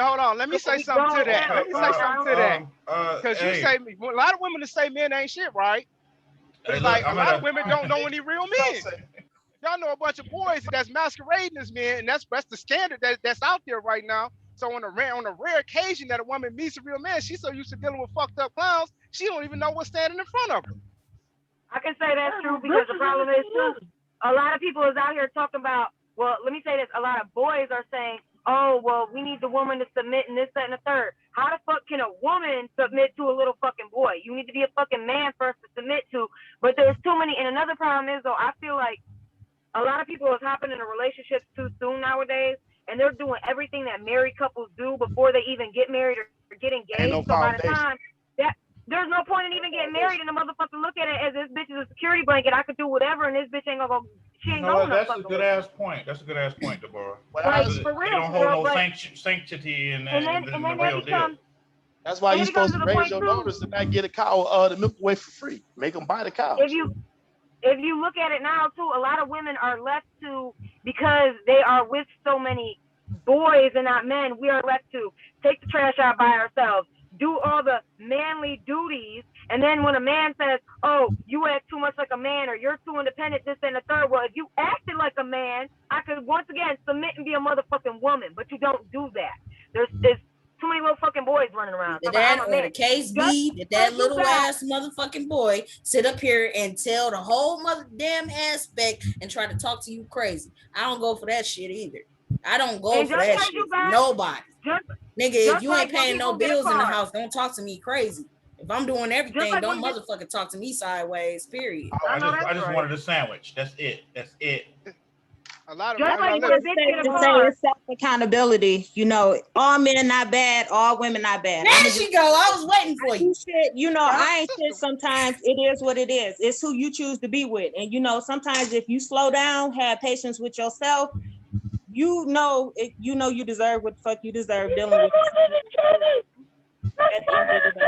hold on. Let me say something to that. Because you say a lot of women say men ain't shit, right? It's like a lot of women don't know any real men. Y'all know a bunch of boys that's masquerading as men, and that's the standard that's out there right now. So on a rare occasion that a woman meets a real man, she's so used to dealing with fucked up clowns, she don't even know what's standing in front of her. I can say that's true because the problem is too, a lot of people is out here talking about, well, let me say this, a lot of boys are saying, oh, well, we need the woman to submit and this, that, and the third. How the fuck can a woman submit to a little fucking boy? You need to be a fucking man first to submit to. But there's too many. And another problem is, though, I feel like a lot of people is hopping into relationships too soon nowadays, and they're doing everything that married couples do before they even get married or get engaged. No so by the time that, there's no point in even getting married, and the motherfucker look at it as this bitch is a security blanket. I could do whatever, and this bitch ain't gonna go. She ain't going. That's a good ass point. That's a good ass point, Deborah. Like, for real, they don't hold no sanctity in the real deal. That's why you're supposed to raise your daughters to not get a cow, the milk away for free. Make them buy the cow. If you look at it now too, a lot of women are left to, because they are with so many boys and not men, we are left to take the trash out by ourselves, do all the manly duties, and then when a man says, oh, you act too much like a man or you're too independent, this and the third, well, if you acted like a man, I could once again submit and be a motherfucking woman, but you don't do that. There's too many little fucking boys running around. That or the case be that little ass motherfucking boy sit up here and tell the whole mother damn aspect and try to talk to you crazy. I don't go for that shit either. I don't go for that shit. Nobody. Nigga, if you ain't paying no bills in the house, don't talk to me crazy. If I'm doing everything, don't motherfucking talk to me sideways, period. I just wanted a sandwich. That's it. A lot of it's self-accountability. You know, all men not bad, all women not bad. There she go. I was waiting for you. Shit, you know, I ain't shit sometimes. It is what it is. It's who you choose to be with. And you know, sometimes if you slow down, have patience with yourself, you know you deserve what the fuck you deserve dealing with. At the end of the day.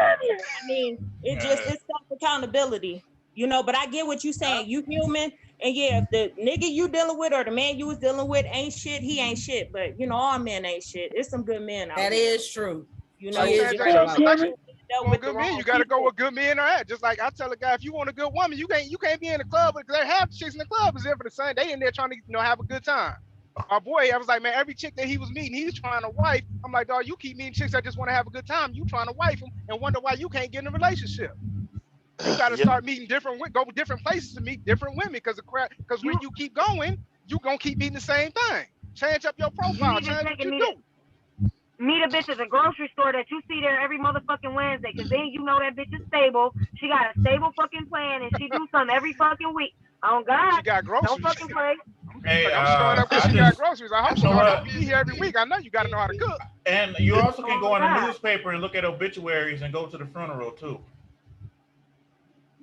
I mean, it's self-accountability. You know, but I get what you're saying. You human. And yeah, if the nigga you dealing with or the man you was dealing with ain't shit, he ain't shit. But you know, all men ain't shit. It's some good men out there. That is true. You know, good men, you gotta go with good men or that. Just like I tell a guy, if you want a good woman, you can't be in the club because half the chicks in the club is in for the same. They in there trying to have a good time. My boy, I was like, man, every chick that he was meeting, he was trying to wife. I'm like, dog, you keep meeting chicks that just want to have a good time. You trying to wife them and wonder why you can't get in a relationship. You got to start meeting go to different places to meet different women because when you keep going, you gonna keep meeting the same thing. Change up your profile. Change what you do. Meet a bitch at the grocery store that you see there every motherfucking Wednesday, because then you know that bitch is stable. She got a stable fucking plan, and she do something every fucking week. Oh God, she got groceries. Don't fucking play. Hey, I'm showing up because she got groceries. I hope she know how to be here every week. I know you got to know how to cook. And you also can go in the newspaper and look at obituaries and go to the funeral too.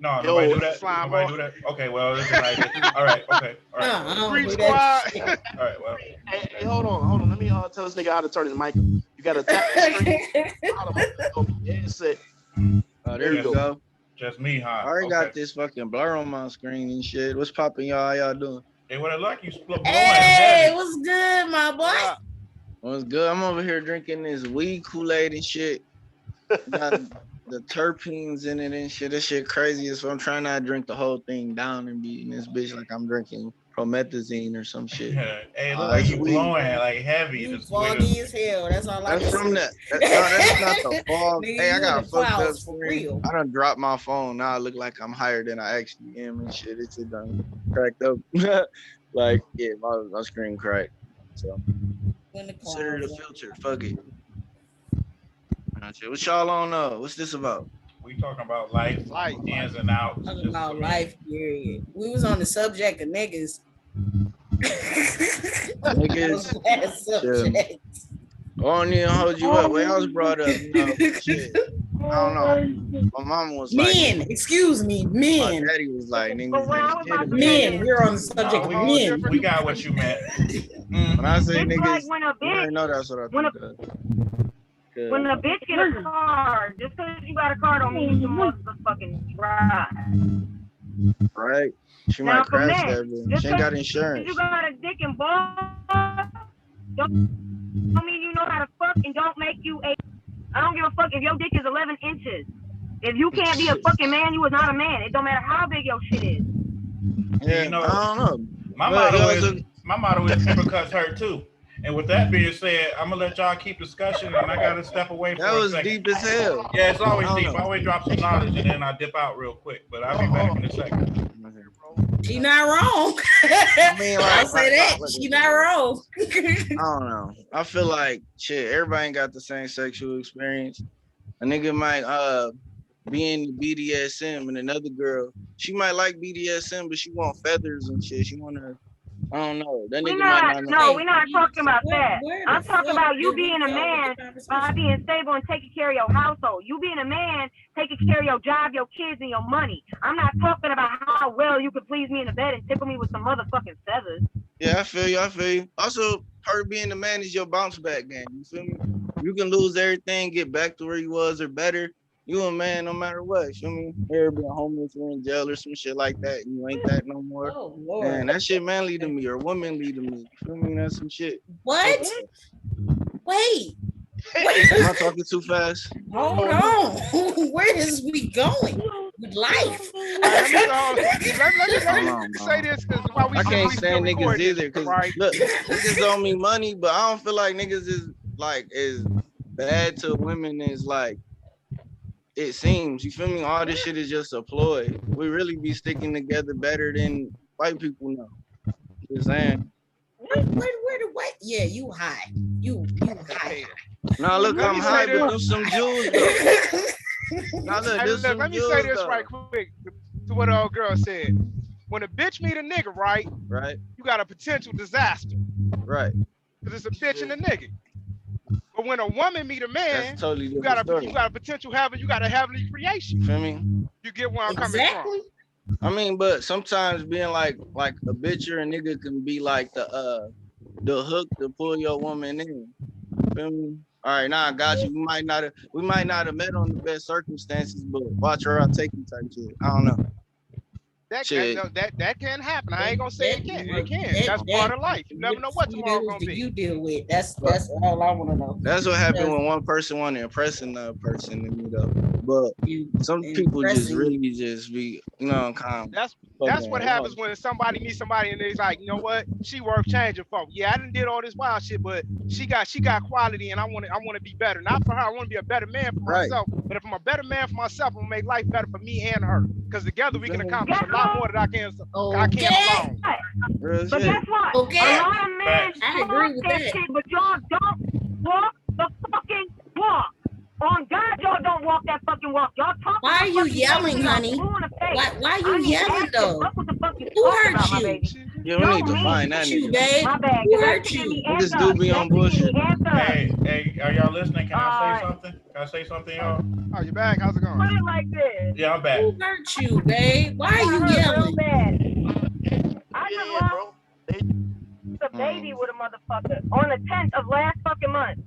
No, nobody do that. Nobody do that. Okay, well, this is like all right. Okay, all right. Green squad. All right, well. Hey, hold on. Let me tell this nigga how to turn his mic. You gotta tap the screen. Oh, there you go. Just me, huh? I already got this fucking blur on my screen and shit. What's popping, y'all? How y'all doing? Hey, what I like you split. Hey, what's good, my boy? What's good? I'm over here drinking this weed Kool-Aid and shit. Got the terpenes in it and shit. This shit crazy. So I'm trying not to drink the whole thing down and be in this bitch like I'm drinking promethazine or some shit. Hey, look like you blowing like heavy. You foggy as hell. That's all I That's can from that. No, that's not the fog. Hey, I got fucked up for real. I done dropped my phone. Now I look like I'm higher than I actually am and shit. It's just done cracked up. Like, yeah, my screen cracked. So consider the filter. Fuck it. What y'all on? What's this about? We talking about life, ins and outs. Talking about life, period. We was on the subject of niggas. Niggas. I don't even hold you up. When I was brought up, shit. I don't know. My mom was like, men. Excuse me, men. My daddy was like, niggas. Men. We're on the subject of men. We got what you meant. When I say it's niggas, like when a bitch, I know that's what I think of. When a bitch get a car, just because you got a car don't mean you motherfucking drive. Right? She might crash that bitch. She ain't got insurance. You got a dick and balls, don't mean you know how to fuck and don't make you a. I don't give a fuck if your dick is 11 inches. If you can't be a fucking man, you is not a man. It don't matter how big your shit is. Yeah, I don't know. My motto is never cuts hurt too. And with that being said, I'm gonna let y'all keep discussion, and I gotta step away for That a was second. deep as hell. Yeah, it's always I don't deep. know. I always drop some knowledge, and then I dip out real quick. But I'll be back in a second. She not wrong. I mean, I'll say that. She not wrong. I don't know. I feel like shit. Everybody ain't got the same sexual experience. A nigga might be in BDSM, and another girl, she might like BDSM, but she want feathers and shit. She wanna, I don't know. That nigga might not know. No, we're not talking about that. I'm talking about you did we being a go with man the conversation? by being stable and taking care of your household. You being a man taking care of your job, your kids, and your money. I'm not talking about how well you could please me in the bed and tickle me with some motherfucking feathers. Yeah, I feel you. I feel you. Also, part of being a man is your bounce back game. You feel me? You can lose everything, get back to where you was or better. You a man no matter what. You feel me? Ever been homeless or in jail or some shit like that, and you ain't that no more. Oh Lord. Man, that shit manly to me or womanly to me. You feel me? That's some shit. What? Wait. Am I talking too fast? Hold on. Where is we going with life? Let me say this because while we I can't still stand niggas recording either. this, Cause right? look, niggas owe me money, but I don't feel like niggas is like as bad to women as like it seems. You feel me? All this shit is just a ploy. We really be sticking together better than white people know. Just saying. Where the what? Yeah, you high. You high. Now look, Let I'm me say high, but this. do some jewels though. Now look, Hey, do look, some let me jewels say this though. right quick to what the old girl said. When a bitch meet a nigga, right? Right, You got a potential disaster right. because it's a bitch and a nigga. But when a woman meet a man, That's a totally you different got story. a potential heaven. You got a heavenly creation. You feel me? You get where I'm coming Exactly. from. I mean, but sometimes being like a bitch or a nigga can be like the hook to pull your woman in. Feel me? All right, now I got you. We might not have met on the best circumstances, but watch her out taking type shit. I don't know. That Shit. can happen. I ain't gonna say it can't. It can. That's part of life. You never know what tomorrow gonna be. You deal with. That's all I want to know. That's what happened when one person want to impress another person to me though. But some people just really just be, kind of. That's what happens when somebody meets somebody and they're like, you know what, she worth changing for. Yeah, I done did all this wild shit, but she got quality, and I want to be better. Not for her, I want to be a better man for myself. But if I'm a better man for myself, I'm gonna make life better for me and her. Because together we can accomplish a lot more than I can alone. But guess what? Okay. A lot of men I agree with that. shit, but y'all don't walk the fucking walk. On God, y'all don't walk that fucking walk. Y'all talk. Why are you yelling, honey? Why are you yelling though? Who hurt you? Yeah, we need to find that you, nigga. babe. My bad. Who hurt you? Niggas do be on bullshit. Hey, are y'all listening? Can I say something? Can I say something, y'all? Oh, you back? How's it going? Put it like this. Yeah, I'm back. Who hurt you, babe? Why are you yelling? I just lost a baby with a motherfucker on the 10th of last fucking month.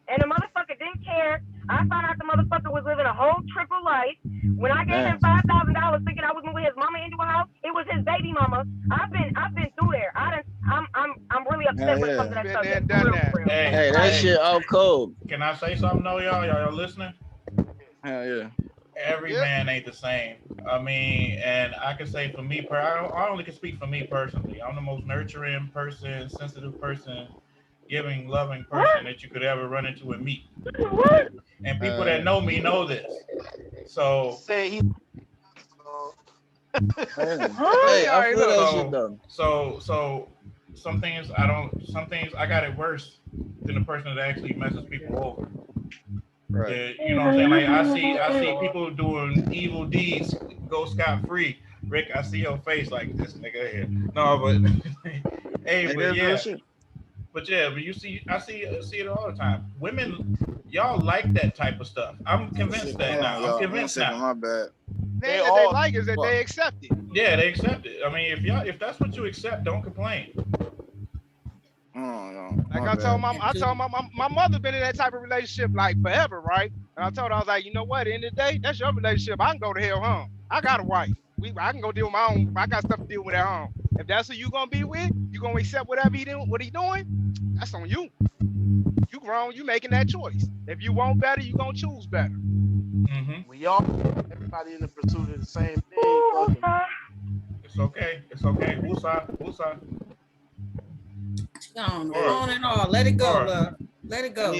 And the motherfucker didn't care. I found out the motherfucker was living a whole triple life. When I gave him $5,000 thinking I was moving his mama into a house, it was his baby mama. I've been through there. I'm really upset when it comes to that subject. Hey, that shit all cold. Can I say something though, y'all? Y'all listening? Hell yeah. Every man ain't the same. I mean, and I can say for me, I only can speak for me personally. I'm the most nurturing person, sensitive person, giving, loving person that you could ever run into and meet. And people that know me know this. So say he. Hey, I feel that shit though. So some things I got it worse than the person that actually messes people over. Right. You know what I'm saying? Like I see people doing evil deeds go scot free. Rick, I see your face like this nigga here. No, but hey, but yeah. But I see it all the time. Women, y'all like that type of stuff. I'm convinced that now. I'm convinced now. My bad. They like is that they accept it. Yeah, they accept it. I mean, if that's what you accept, don't complain. Like I told my mother been in that type of relationship like forever, right? And I told her, I was like, you know what? At the end of the day, that's your relationship. I can go to hell home. I got a wife. I can go deal with my own. I got stuff to deal with at home. If that's who you gonna be with, you gonna accept whatever he doing. That's on you. You grown. You making that choice. If you want better, you gonna choose better. Mm-hmm. We all, everybody in the pursuit of the same thing. It's okay. It's okay. Woosah. On and on. Let it go, love. Let it go.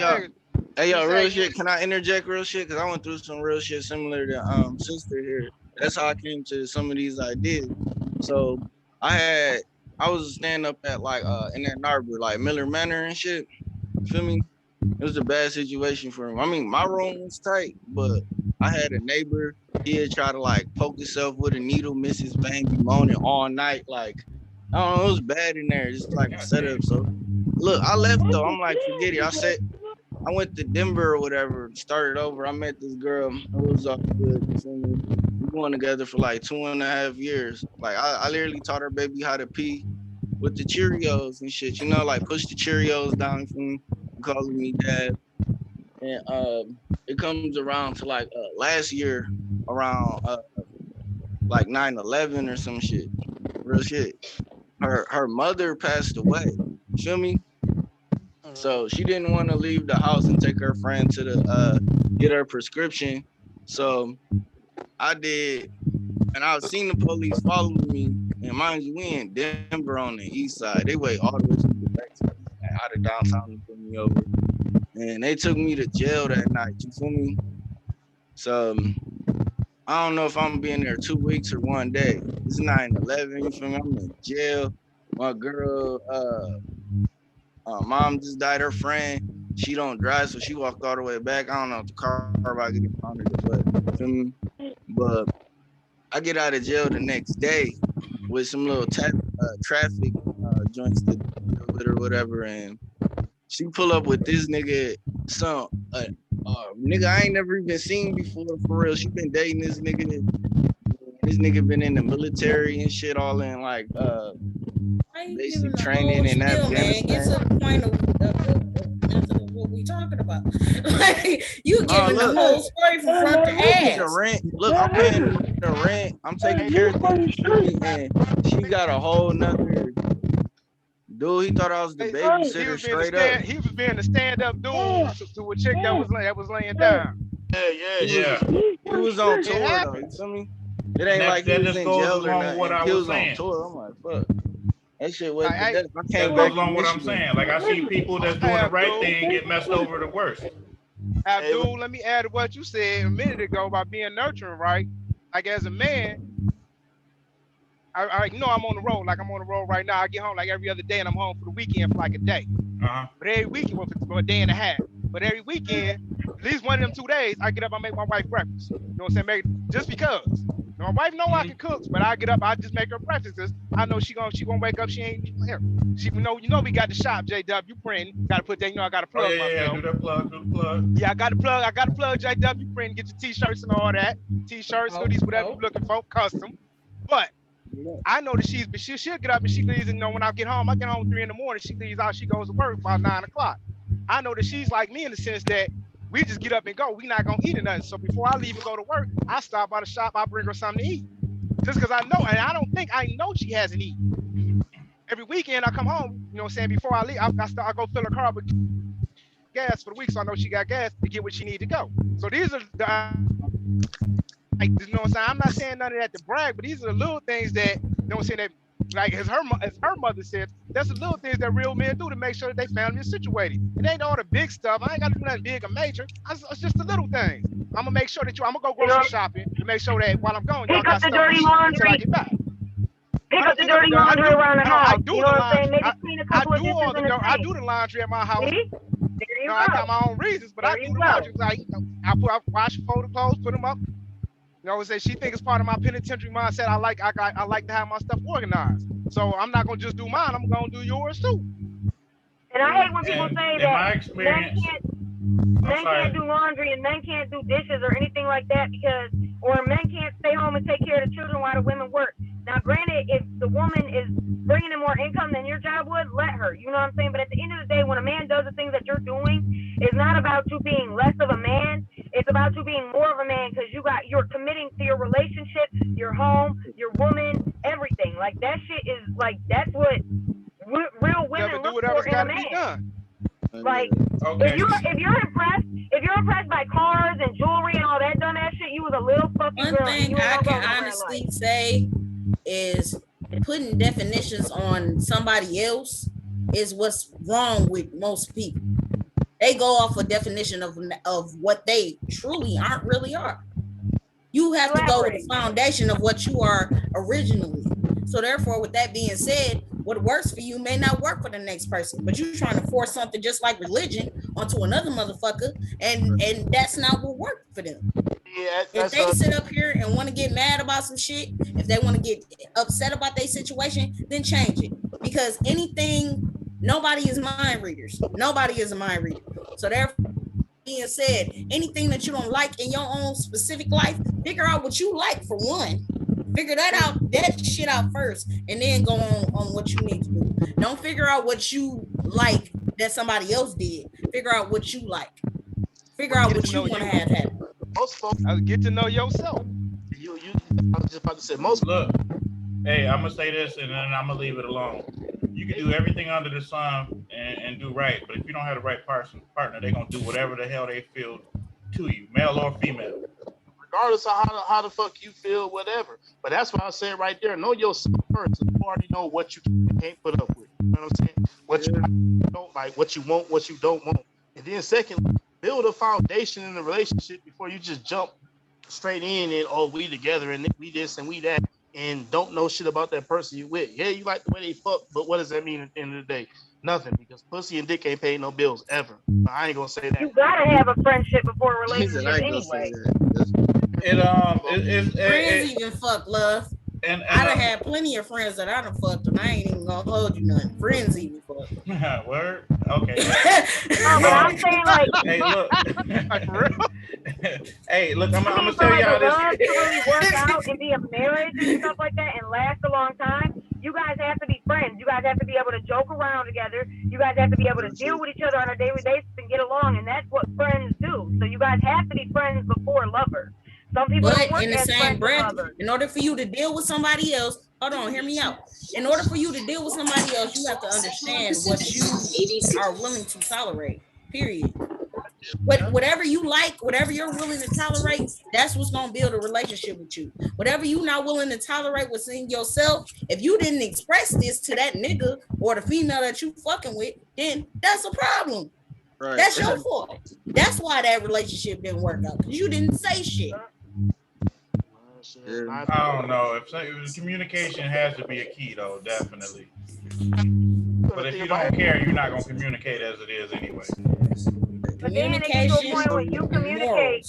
Hey, yo, real shit. Can I interject real shit? Because I went through some real shit similar to sister here. That's how I came to some of these ideas. So I was a stand up at like in Ann Arbor, like Miller Manor and shit. You feel me? It was a bad situation for him. I mean, my room was tight, but I had a neighbor. He had tried to like poke himself with a needle, miss his vein, be moaning all night. Like, I don't know, it was bad in there. Just like a setup. So look, I left though. I'm like, forget it. I went to Denver or whatever, started over. I met this girl who was all good. You feel me? We going together for like 2.5 years. Like I literally taught her baby how to pee with the Cheerios and shit. You know, like push the Cheerios down for me, calling me dad. And it comes around to like last year around like 9/11 or some shit. Real shit. Her mother passed away. You feel me? So she didn't want to leave the house and take her friend to the get her prescription. So I did, and I've seen the police following me. And mind you, we in Denver on the east side. They wait all the way to the back out of downtown to put me over. And they took me to jail that night. You feel me? So I don't know if I'm being there 2 weeks or 1 day. It's 9/11. You feel me? I'm in jail. My girl, mom just died. Her friend, she don't drive, so she walked all the way back. I don't know if the car about to get pounded, but feel me? But I get out of jail the next day with some little traffic joints to deal with or whatever, and she pull up with this nigga, some nigga I ain't never even seen before for real. She been dating this nigga. This nigga been in the military and shit, all in like basic training in Afghanistan. Get to the point of what we talking about. Like you giving the whole story from front to ass. The rent. Look, I'm paying the rent. I'm taking care of things, and she got a whole nother dude. He thought I was the babysitter straight up. He was being a stand-up dude to a chick that was laying down. Yeah. He was on tour though. You feel me? It ain't like he was in jail or nothing. He was on tour. I'm like, fuck. That shit was. I can't go along what I'm saying. Like I see people that's doing the right thing get messed over the worst. Abdul, let me add to what you said a minute ago about being nurturing, right? Like as a man, I know I'm on the road. Like I'm on the road right now. I get home like every other day, and I'm home for the weekend for like a day. But every weekend for a day and a half. But every weekend, at least one of them 2 days, I get up, I make my wife breakfast. You know what I'm saying? Just because. My wife know I can cook, but I get up, I just make her breakfast. Cause I know she gonna wake up. She ain't here. She know we got the shop. JW print. Got to put that. You know I got to plug myself. Do the plug. Yeah, I got to plug JW print. Get your t-shirts and all that. T-shirts, hoodies, whatever you're looking for, custom. But I know that she'll get up and she leaves. And when I get home 3 in the morning. She leaves out. She goes to work about 9 o'clock. I know that she's like me in the sense that we just get up and go. We not gonna eat or nothing. So before I leave and go to work, I stop by the shop. I bring her something to eat, just because I know, and I know she hasn't eaten. Every weekend I come home, you know what I'm saying. Before I leave, I go fill her car with gas for the week, so I know she got gas to get where she need to go. So these are like, you know what I'm saying. I'm not saying none of that to brag, but these are the little things that, you know what I'm saying, that like as her mother said, that's the little things that real men do to make sure that they family is situated. It ain't all the big stuff. I ain't got to do nothing big or major. It's just the little things. I'm gonna make sure that I'm gonna go grocery shopping to make sure that while I'm going, y'all got stuff until I get back. Pick up the dirty laundry around the house. I do the laundry at my house. I got my own reasons, but I do the laundry. Like, I wash, fold the clothes, put them up. You know what I'm saying? She thinks it's part of my penitentiary mindset. I like to have my stuff organized. So I'm not gonna just do mine. I'm gonna do yours too. And I hate when people say that men can't do laundry and men can't do dishes or anything like that or men can't stay home and take care of the children while the women work. Now, granted, if the woman is bringing in more income than your job would, let her. You know what I'm saying? But at the end of the day, when a man does the things that you're doing, it's not about you being less of a man. It's about you being more of a man because you're committing to your relationship, your home, your woman, everything. Like that shit is like that's what real women look for in a man. Like if you're impressed by cars and jewelry and all that dumb ass shit, you was a little fucking girl. One thing I can honestly say is putting definitions on somebody else is what's wrong with most people. They go off a definition of what they truly aren't really are. You have to go with the foundation of what you are originally. So therefore, with that being said, what works for you may not work for the next person, but you're trying to force something just like religion onto another motherfucker, and that's not what worked for them. Yeah, if they sit up here and want to get mad about some shit, if they want to get upset about their situation, then change it. Because nobody is mind readers. Nobody is a mind reader. So therefore, being said, anything that you don't like in your own specific life, figure out what you like for one. Figure that shit out first, and then go on what you need to do. Don't figure out what you like that somebody else did. Figure out what you like. Figure out what you want to have happen. Most folks, get to know yourself. I was just about to say, look. Hey, I'm gonna say this, and then I'm gonna leave it alone. You can do everything under the sun and do right, but if you don't have the right partner, they're gonna do whatever the hell they feel to you, male or female. Regardless of how the fuck you feel, whatever. But that's why I said right there, know yourself first. You already know what you can't put up with. You know what I'm saying? What you don't like, what you want, what you don't want. And then second, build a foundation in the relationship before you just jump straight in and we together and we this and we that and don't know shit about that person you with. Yeah, you like the way they fuck, but what does that mean at the end of the day? Nothing, because pussy and dick ain't paid no bills ever. I ain't gonna say that. You gotta have a friendship before a relationship anyway. Friends even fuck, love. And I done had plenty of friends that I done fucked, and I ain't even gonna hold you nothing. Friends even fuck. Word? Okay. No, but I'm saying like. Hey, look. Hey, look. I'm gonna tell y'all this. To really work out and be a marriage and stuff like that and last a long time, you guys have to be friends. You guys have to be able to joke around together. You guys have to be able to deal with each other on a daily basis and get along, and that's what friends do. So you guys have to be friends before lovers. Some people but in the same breath, in order for you to deal with somebody else, hold on, hear me out. In order for you to deal with somebody else, you have to understand what you are willing to tolerate, period. But whatever you like, whatever you're willing to tolerate, that's what's going to build a relationship with you. Whatever you're not willing to tolerate within yourself, if you didn't express this to that nigga or the female that you fucking with, then that's a problem. Right. That's your fault. That's why that relationship didn't work out, because you didn't say shit. I don't know. If communication has to be a key, though, definitely. But if you don't care, you're not gonna communicate as it is anyway. But then it gets to a point when you communicate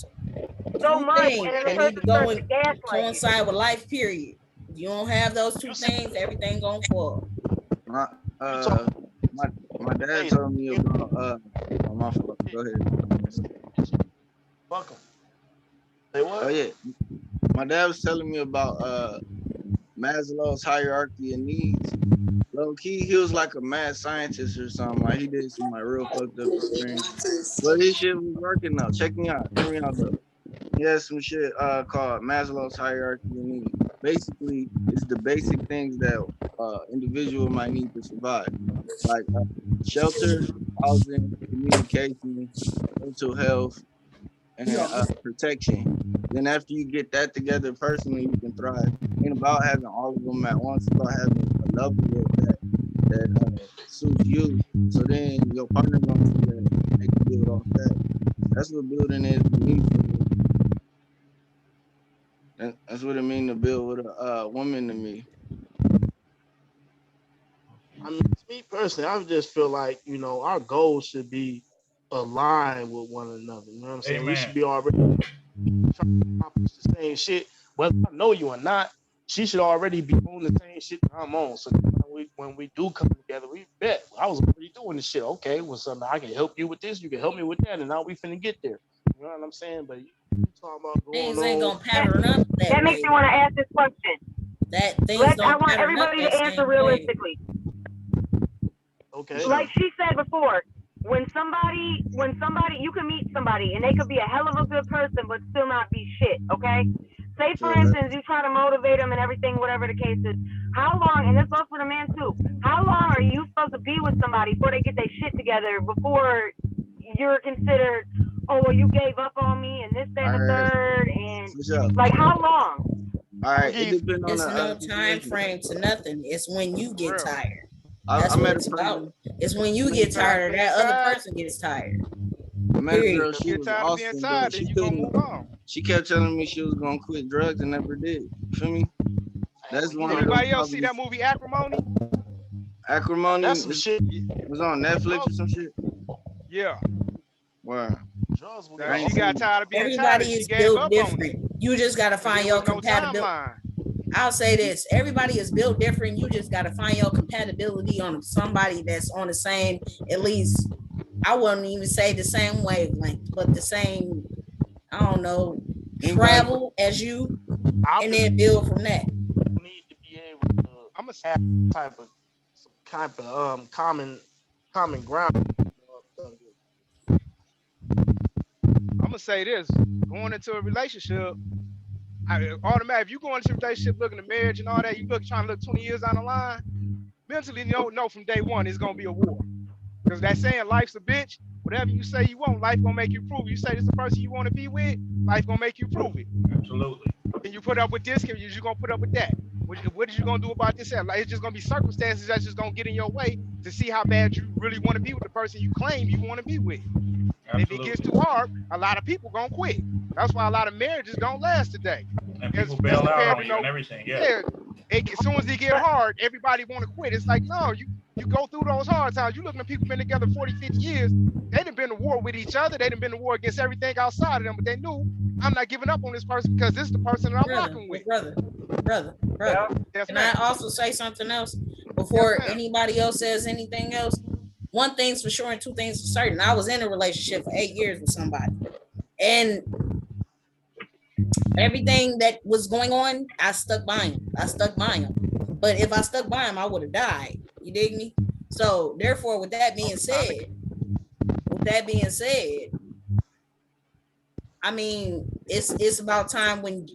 so much, and then the person starts to gaslight. Coincide with life. Period. You don't have those two things, everything gonna fall. My dad told me about my fault. Go ahead. Welcome. Say what? Oh yeah. My dad was telling me about Maslow's hierarchy of needs. Low key, he was like a mad scientist or something. Like he did some like real fucked up experience. But his shit was working out. Check me out. Hear me out though. He has some shit called Maslow's hierarchy of needs. Basically, it's the basic things that individual might need to survive, like shelter, housing, communication, mental health, and protection. Then after you get that together personally, you can thrive. It ain't about having all of them at once. It's about having a level that suits you. So then your partner gonna see that they can build off that. That's what building is to me. That's what it means to build with a woman to me. I mean, me personally, I just feel like, our goals should be aligned with one another. You know what I'm saying? Amen. We should be already trying to accomplish the same shit. Whether I know you or not, she should already be on the same shit that I'm on. So when we do come together, we bet I was already doing this shit. Okay, well, something I can help you with this, you can help me with that, and now we finna get there. You know what I'm saying? But you talking about things ain't gonna pattern up. That makes me want to ask this question. I want everybody to answer realistically. Okay. Like she said before, when somebody, you can meet somebody and they could be a hell of a good person, but still not be shit. Okay. Say for instance, you try to motivate them and everything, whatever the case is. How long, and this goes for the man too, how long are you supposed to be with somebody before they get their shit together, before you're considered, oh, well, you gave up on me and this, that, and the third, and like how long? All right, it's no time frame to nothing. It's when you get tired. That's I what met it's a person. about. It's when you get tired or that other person gets tired. I met a girl. If She you get was tired of being awesome, tired, but then she you gonna couldn't. move on. She kept telling me she was gonna quit drugs and never did. You feel me? That's one of those Anybody else see that movie Acrimony? Acrimony. That's some shit. Was on Netflix or some shit. Yeah. Wow. Drugs will She got tired of being Everybody tired and she is gave built up different. on it. You just gotta find your compatibility. I'll say this: everybody is built different. You just gotta find your compatibility on somebody that's on the same, at least. I wouldn't even say the same wavelength, but the same. I don't know, travel as you, and then build from that. Need to be able to have some type of common ground. I'm gonna say this: going into a relationship, automatically, if you go into a relationship looking at marriage and all that, you trying to look 20 years down the line. Mentally, you don't know from day one it's gonna be a war. Because that saying, life's a bitch. Whatever you say you want, life gonna make you prove. You say this is the person you want to be with, life gonna make you prove it. Absolutely. And you put up with this, you're gonna put up with that. What is you gonna do about this? It's just gonna be circumstances that's just gonna get in your way to see how bad you really want to be with the person you claim you want to be with. And if it gets too hard, a lot of people gonna quit. That's why a lot of marriages don't last today. And people bail out on you and everything. Yeah. As soon as it get hard, everybody want to quit. It's like, no, you go through those hard times. You looking at people been together 40, 50 years. They done been to war with each other. They done been to war against everything outside of them. But they knew, I'm not giving up on this person because this is the person that I'm rocking with. Brother. Yes, Can I also say something else before anybody else says anything else? One thing's for sure and two things for certain. I was in a relationship for 8 years with somebody. And everything that was going on, I stuck by him. But if I stuck by him, I would have died. You dig me? So therefore, with that being said, I mean, it's about time when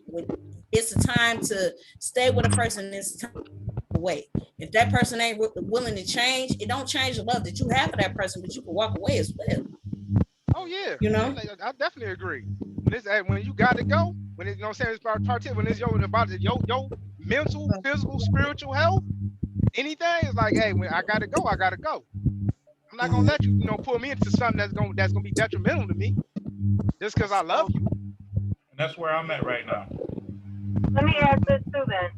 it's a time to stay with a person. It's time to wait. If that person ain't willing to change, it don't change the love that you have for that person, but you can walk away as well. Oh yeah, you know, I definitely agree. When you got to go, when it's, you know what I'm saying, it's about when it's about your mental, physical, spiritual health, anything, it's like, hey, when I gotta go. I'm not gonna let you, pull me into something that's gonna be detrimental to me, just because I love you. And that's where I'm at right now. Let me ask this too then.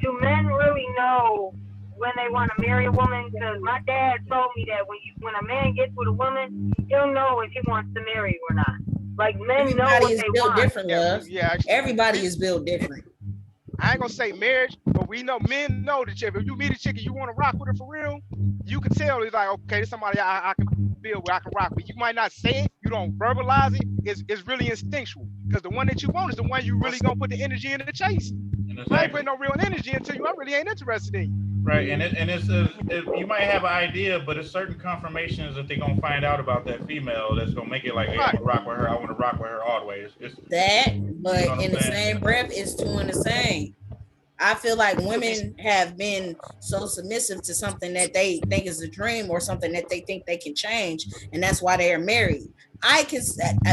Do men really know when they want to marry a woman? Because my dad told me that when a man gets with a woman, he'll know if he wants to marry you or not. Like men know what they want. Different, love. Yeah, actually, everybody is built different. I ain't gonna say marriage, but we know men know that if you meet a chick and you want to rock with her for real, you can tell it's like, okay, this somebody I can feel where I can rock with. You might not say it, you don't verbalize it. It's really instinctual because the one that you want is the one you really gonna put the energy into chase. I ain't putting no real energy into you. I really ain't interested in you. Right, and it's you might have an idea, but it's certain confirmations that they're gonna find out about that female that's gonna make it like, hey, I want to rock with her. I want to rock with her all the way. It's that, but you know in the same breath, it's two in the same. I feel like women have been so submissive to something that they think is a dream or something that they think they can change, and that's why they are married.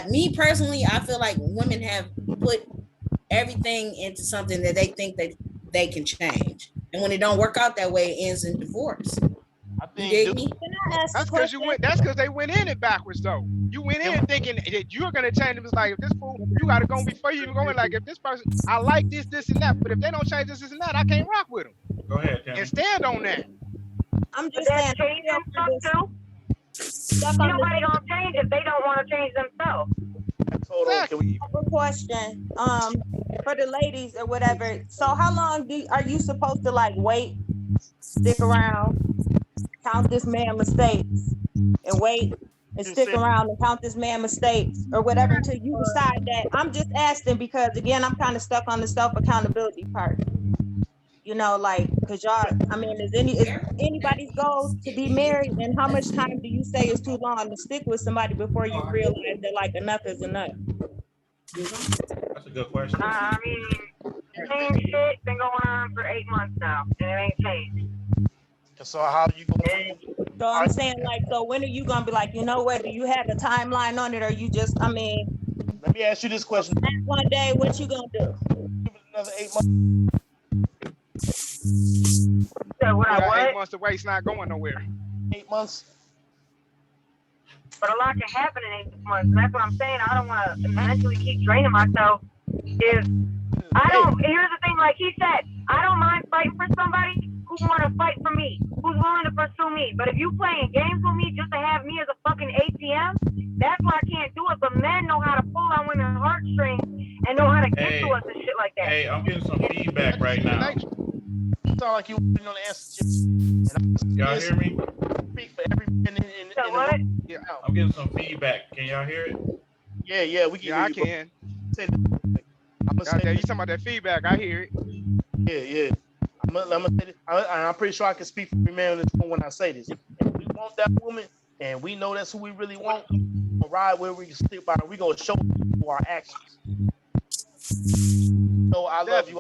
Me personally, I feel like women have put everything into something that they think that they can change. And when it don't work out that way, it ends in divorce. I think that's because they went in it backwards though. You went in thinking that you're gonna change them. It's like if this fool, you gotta go before you even go in. Like if this person, I like this, and that, but if they don't change this, and that, I can't rock with them. Go ahead, Tammy. And stand on that. I'm just saying. Nobody gonna change if they don't want to change themselves. Exactly. I have a question for the ladies or whatever. So how long are you supposed to like wait, stick around, count this man mistakes, and wait and stick around and count this man mistakes or whatever until you decide that? I'm just asking because again, I'm kind of stuck on the self-accountability part. You know, like, cause y'all, I mean, is anybody's goal to be married, and how much time do you say is too long to stick with somebody before you realize that like enough is enough? That's a good question. I mean, the same shit been going on for 8 months now, and it ain't changed. So how are you going? So I'm saying, like, so when are you gonna be like, you know what? Do you have a timeline on it, or you just, I mean, let me ask you this question. One day, what you gonna do? Give it another 8 months. said what? You I got 8 what? months to waste, not going nowhere. 8 months. But a lot can happen in 8 months. And that's what I'm saying. I don't want to mentally keep draining myself. If I don't, here's the thing, like he said, I don't mind fighting for somebody who want to fight for me, who's willing to pursue me. But if you playing games with me just to have me as a fucking ATM, that's why I can't do it. But men know how to pull on women's heartstrings and know how to get to us and shit like that. Hey, I'm getting some feedback right now. Sound like you know the answer. Y'all hear me? Speak for every man in what? Yeah, I'm getting some feedback. Can y'all hear it? Yeah, we can. Yeah, I hear can. I'm gonna say You talking about that feedback? I hear it. Yeah. I'm gonna say this. I'm pretty sure I can speak for every man in this room when I say this. If we want that woman, and we know that's who we really want, we'll ride where we can stick by. We gonna show you our actions. So I love you.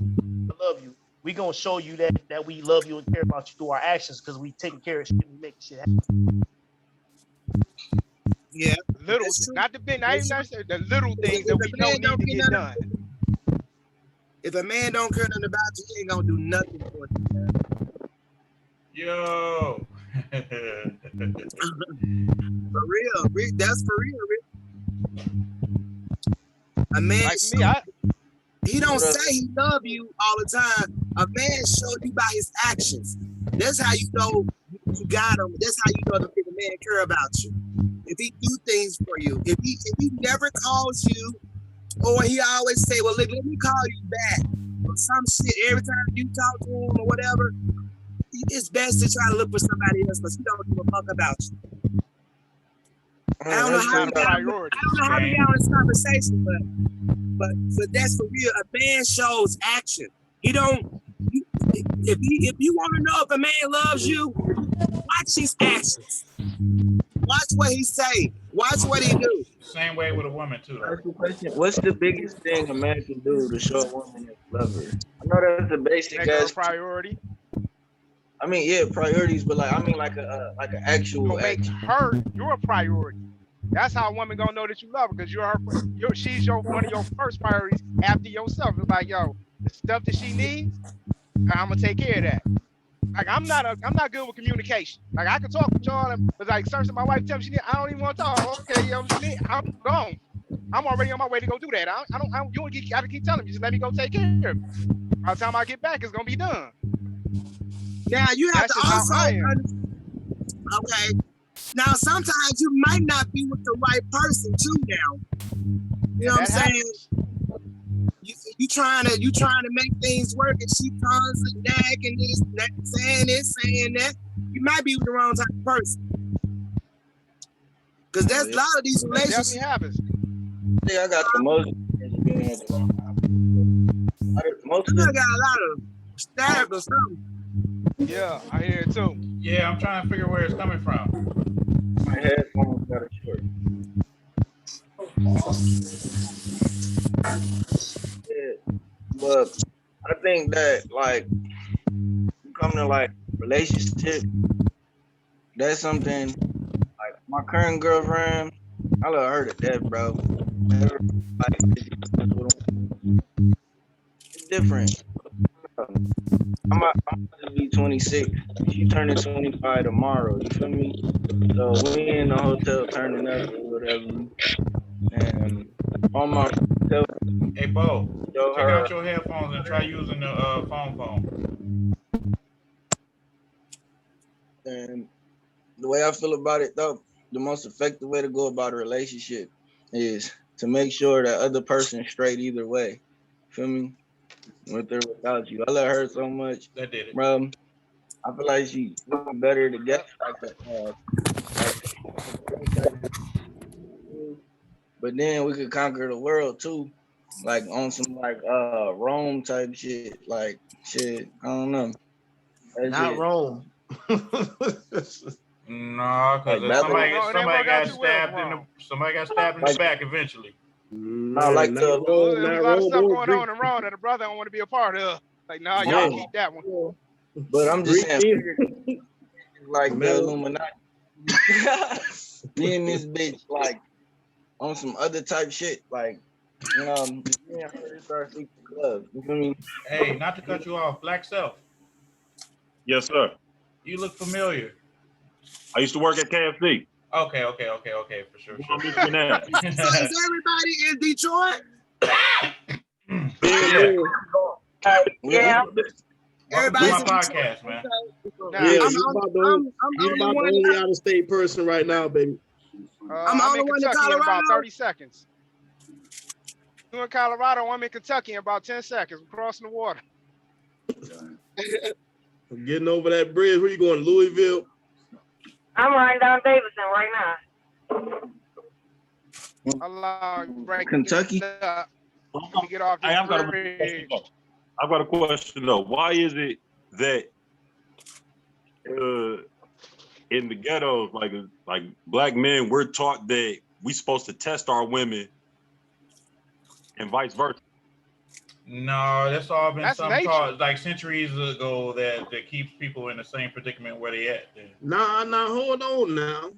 I love you. We gonna show you that we love you and care about you through our actions because we taking care of shit. We make shit happen. Yeah, Little, not the big, not even necessarily the little things that we don't need to get done. If a man don't care nothing about you, he ain't gonna do nothing for you. Yo. For real, that's for real. A man, Like me, he don't say he love you all the time. A man shows you by his actions. That's how you know you got him. That's how you know the man care about you. If he do things for you, if he never calls you, or he always say, "Well, look, let me call you back," or some shit every time you talk to him or whatever, it's best to try to look for somebody else because he don't give a fuck about you. I don't know how we got on this conversation, but that's for real. A man shows action. He don't. If you want to know if a man loves you, watch his actions. Watch what he say. Watch what he do. Same way with a woman too. What's the biggest thing a man can do to show a woman that love her? I know that's a basic ass priority. I mean, yeah, priorities, but like an actual. Make her your priority. That's how a woman gonna know that you love her because she's one of your first priorities after yourself. It's like, yo, the stuff that she needs, I'm gonna take care of that. Like I'm not good with communication. Like I can talk with y'all, but like something my wife tells me she need, I don't even want to talk. Okay, I'm gone. I'm already on my way to go do that. I don't you gotta keep telling me, just let me go take care of it. By the time I get back, it's gonna be done. Now you have to also okay. Now sometimes you might not be with the right person too. Now, you know what I'm saying? You trying to make things work, and she comes and nag and saying that. You might be with the wrong type of person. Because there's a lot of these relationships. I think I got the most. Most of them got a lot of static or something. Yeah, I hear it too. Yeah, I'm trying to figure where it's coming from. My headphones got a short. Yeah, but I think that like coming to like relationship, that's something like my current girlfriend, I love her to death, bro. It's different. I'm about to be 26. She turning 25 tomorrow. You feel me? So we in the hotel turning up or whatever. And on my hotel. Hey, Bo, check out your headphones and try using the phone. And the way I feel about it, though, the most effective way to go about a relationship is to make sure that other person is straight either way. Feel me? With or without you. I love her so much. That did it. Bro, I feel like she's better to get but then we could conquer the world too. Like on some like Rome type shit. Like shit. I don't know. Not Rome. No, because somebody got stabbed in the back eventually. No, like there's a lot of stuff going on in Rome that a brother don't want to be a part of. Like, nah, y'all keep that one. But I'm just saying, like the Illuminati, me and this bitch, like on some other type shit, like you know, start sleeping club. You feel me? Hey, not to cut you off, Black Self. Yes, sir. You look familiar. I used to work at KFC. Okay, for sure. So is everybody in Detroit? Yeah. Everybody's my podcast, man. Yeah, you about the only out of state person right now, baby. I'm in Kentucky in about 30 seconds. You in Colorado, I'm in Kentucky in about 10 seconds. I'm crossing the water. I'm getting over that bridge. Where you going, Louisville? I'm riding down Davidson right now. Kentucky. Get off this I've got a question though. Why is it that in the ghettos, like black men, we're taught that we supposed to test our women and vice versa? No, that's all been taught like centuries ago that keeps people in the same predicament where they at. Nah, hold on now.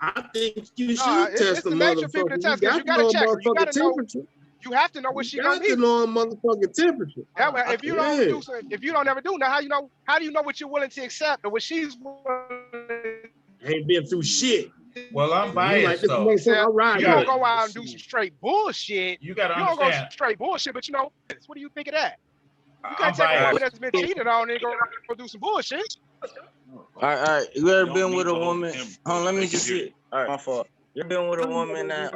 I think you should test the motherfucker. You got to know a motherfucking temperature. You have to know what she gonna need. You got to know a motherfucking temperature. If you don't ever do, now how do you know what you're willing to accept or what she's willing? Ain't been through shit. Well, I'm biased though. You don't go out and do some straight bullshit. You gotta understand. understand. You don't go straight bullshit, but what do you think of that? You can't take a woman that's been cheated on and go do some bullshit. All right. You ever been with a woman? Let me just see. All right, my fault. You ever been with a woman that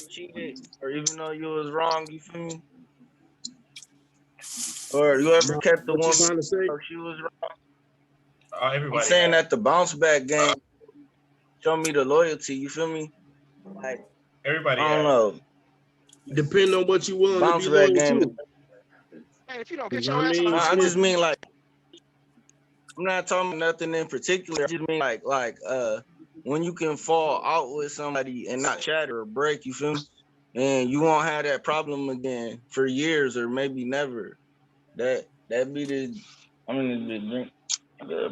cheated, or even though you was wrong, you feel me? Or you ever kept the woman or she was wrong? Everybody I'm saying that the bounce back game show me the loyalty, you feel me? Like everybody. I don't know. Depending on what you willing bounce to be back loyal game. to. Hey, if you don't get your ass on I just mean like I'm not talking nothing in particular. I just mean like when you can fall out with somebody and not shatter or break, you feel me? And you won't have that problem again for years or maybe never. That be the drink.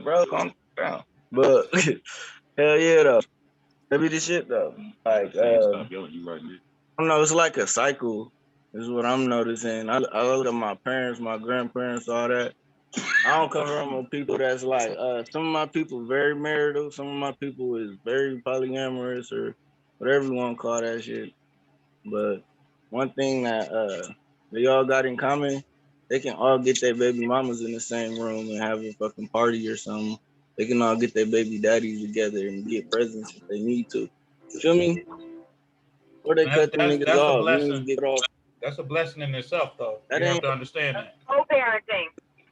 Bro, calm down. But hell yeah though. That be the shit though. Like I don't know, it's like a cycle is what I'm noticing. I look at my parents, my grandparents, all that. I don't come from people that's like some of my people very marital, some of my people is very polyamorous or whatever you want to call that shit. But one thing that they all got in common, they can all get their baby mamas in the same room and have a fucking party or something. They can all get their baby daddies together and get presents if they need to. You feel me? Or they cut the niggas off. Niggas get off. That's a blessing in itself, though. You have to understand that. Co-parenting.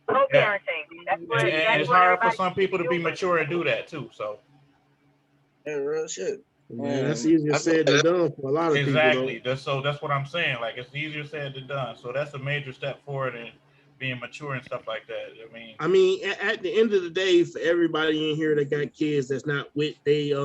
Co-parenting. That's what, and it's hard for some people to be mature and do that too. So. Yeah, real shit. Man, that's easier said than done for a lot of people. Exactly. That's what I'm saying. Like it's easier said than done. So that's a major step forward in being mature and stuff like that. I mean, at the end of the day, for everybody in here that got kids that's not with their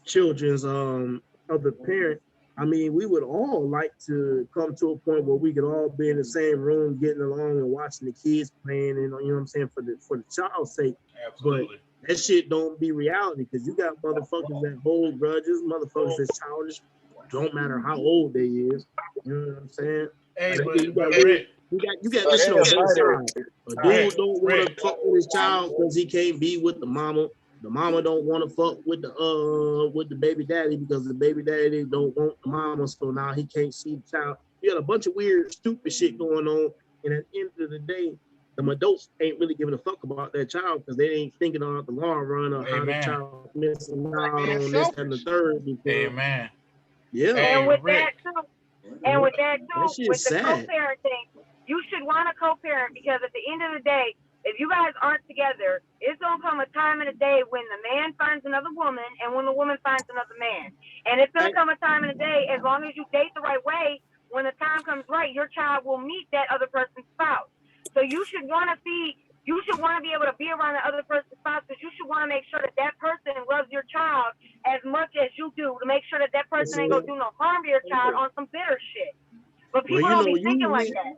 children's other parent, I mean, we would all like to come to a point where we could all be in the same room, getting along and watching the kids playing, and you know what I'm saying, for the child's sake. Absolutely. But that shit don't be reality because you got motherfuckers that hold grudges, motherfuckers that's childish, don't matter how old they is. You know what I'm saying? Hey, like, but you got this shit on both sides. A dude don't want to fuck with his child because he can't be with the mama. The mama don't want to fuck with the baby daddy because the baby daddy don't want the mama, so now he can't see the child. You got a bunch of weird, stupid shit going on, and at the end of the day, the adults ain't really giving a fuck about that child because they ain't thinking about the long run or how the child missing out on this and the third. Amen. Yeah. And with that too, with the sad. co-parenting, you should want to co-parent because at the end of the day, if you guys aren't together, it's gonna come a time in the day when the man finds another woman and when the woman finds another man. And it's gonna come a time in the day, as long as you date the right way, when the time comes right, your child will meet that other person's spouse. So you should want to be able to be around the other person's spouse because you should want to make sure that that person loves your child as much as you do to make sure that that person ain't gonna do no harm to your child on some bitter shit. But people don't be thinking like that.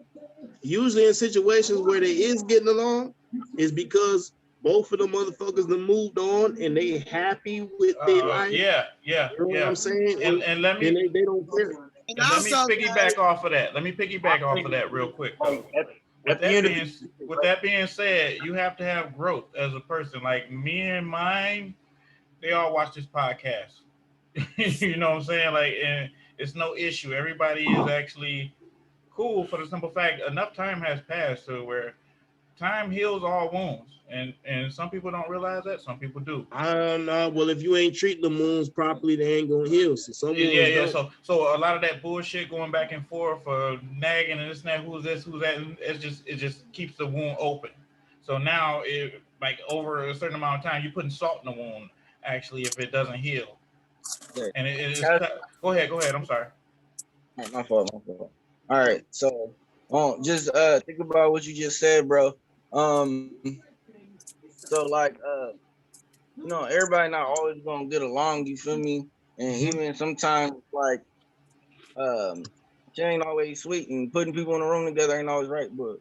Usually in situations where they is getting along is because both of the motherfuckers have moved on and they happy with their life. Yeah. You know what I'm saying? And let me they don't care. Let me piggyback off of that. Let me piggyback off of that real quick. with that being said, you have to have growth as a person. Like me and mine, they all watch this podcast. You know what I'm saying? Like, and it's no issue. Everybody is actually cool for the simple fact enough time has passed to where time heals all wounds. And some people don't realize that. Some people do. I don't know. Well, if you ain't treating the wounds properly, they ain't gonna heal. So some wounds don't. So a lot of that bullshit going back and forth for nagging and this and that, who's this, who's that, it just keeps the wound open. So now, like over a certain amount of time, you're putting salt in the wound. Actually, if it doesn't heal, and go ahead. I'm sorry. My fault. All right, so just think about what you just said, bro. So like you know, everybody not always gonna get along, you feel me? And even sometimes like shit ain't always sweet, and putting people in a room together ain't always right, but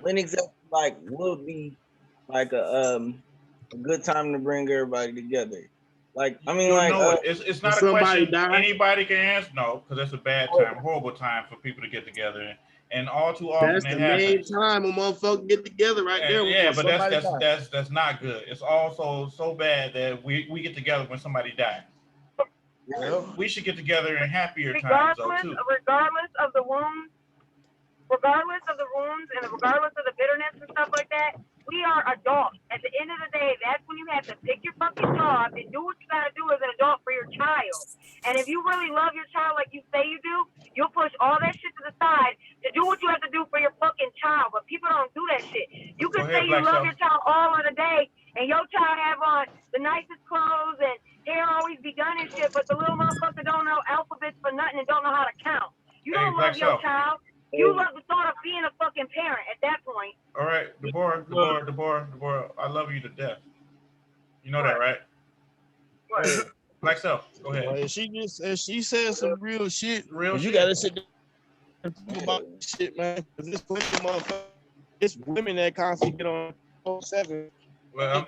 when exactly like would be like a good time to bring everybody together. Like, I mean, like it's not a question anybody can answer. No, because that's a bad time, horrible time for people to get together. And all too often that's the main time a motherfucker get together right there. Yeah, but that's not good. It's also so bad that we get together when somebody dies. Yeah. We should get together in happier times though too. Regardless of the wounds, regardless of the wounds, and regardless of the bitterness and stuff like that, we are adults. At the end of the day, that's when you have to pick your fucking job and do what you gotta do as an adult for your child. And if you really love your child like you say you do, you'll push all that shit to the side to do what you have to do for your fucking child. But people don't do that shit. You can say you love your child all of the day, and your child have on the nicest clothes and hair always be done and shit, but the little motherfucker don't know alphabets for nothing and don't know how to count. You don't love your child. You love the thought of being a fucking parent at that point. All right, Deborah, I love you to death. You know that, right? What? Black Self, go ahead. Well, she said some real shit. You gotta sit there and think about shit, man. Cause it's women that constantly get on 7. Well, I'm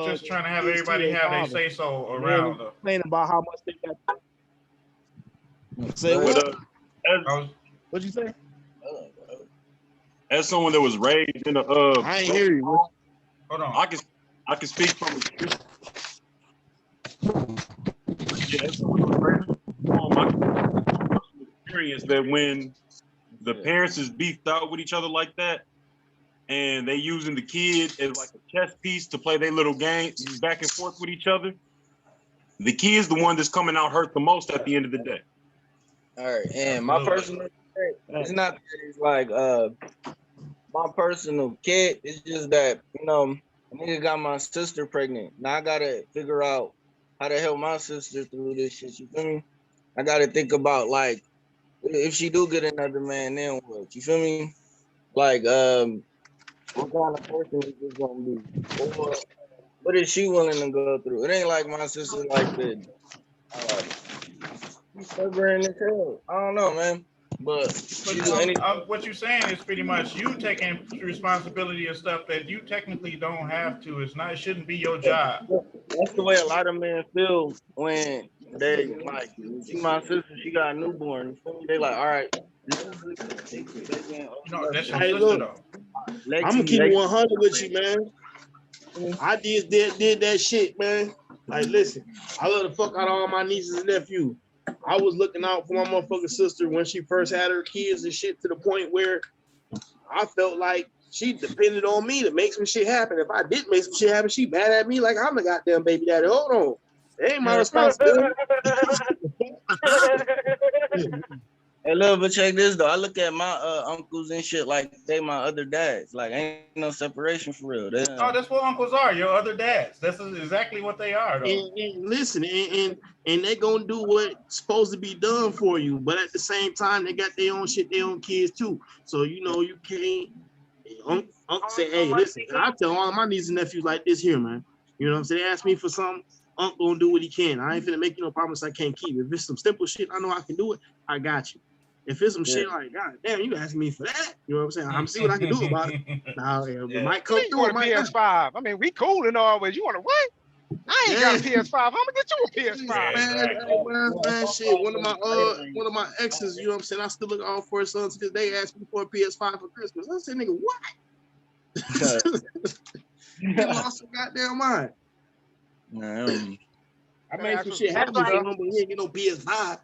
just trying to have everybody have their say so around. Complain about how much they got. Say what? What'd you say? As someone that was raised in a I ain't hear you. Hold on. I can speak from experience that when the parents is beefed out with each other like that, and they using the kid as like a chess piece to play their little games back and forth with each other, the kid's the one that's coming out hurt the most at the end of the day. All right, and my personal, it's not that it's like my personal kid. It's just that, you know, a nigga got my sister pregnant. Now I gotta figure out how to help my sister through this shit. You feel me? I gotta think about like if she do get another man, then what? You feel me? Like what kind of person is this gonna be? Or what is she willing to go through? It ain't like my sister like that. She's stubborn as hell. I don't know, man. But what you're saying is pretty much you taking responsibility of stuff that you technically don't have to. It shouldn't be your job. That's the way a lot of men feel when they like see my sister. She got a newborn. They like, all right. That's your sister though. I'm gonna keep it 100 with you, man. I did that shit, man. Like, listen, I love the fuck out of all my nieces and nephews. I was looking out for my motherfucking sister when she first had her kids and shit, to the point where I felt like she depended on me to make some shit happen. If I didn't make some shit happen, she mad at me like I'm the goddamn baby daddy. Hold on. It ain't my responsibility. Hey, look, but check this though. I look at my uncles and shit like they my other dads. Like, ain't no separation for real. Oh, that's what uncles are. Your other dads. That's exactly what they are. Though. And listen, and they gonna do what's supposed to be done for you, but at the same time, they got their own shit, their own kids too. So you know you can't. Uncle say, hey, listen. I tell all of my nieces and nephews like this here, man. You know what I'm saying? They ask me for something. Uncle gonna do what he can. I ain't finna make you no promise I can't keep. If it's some simple shit, I know I can do it. I got you. If it's some shit like, God damn, you asking me for that? You know what I'm saying? I'm see what I can do about it. Now, it might come through. PS5. I mean, we cool in all ways. You want to what? I ain't got a PS5. I'm gonna get you a PS5. Man, shit. One of my exes, you know what I'm saying? I still look out for his son because they asked me for a PS5 for Christmas. I said, nigga, what? You lost your goddamn mind. I made some shit happen to him, but he ain't get no PS5.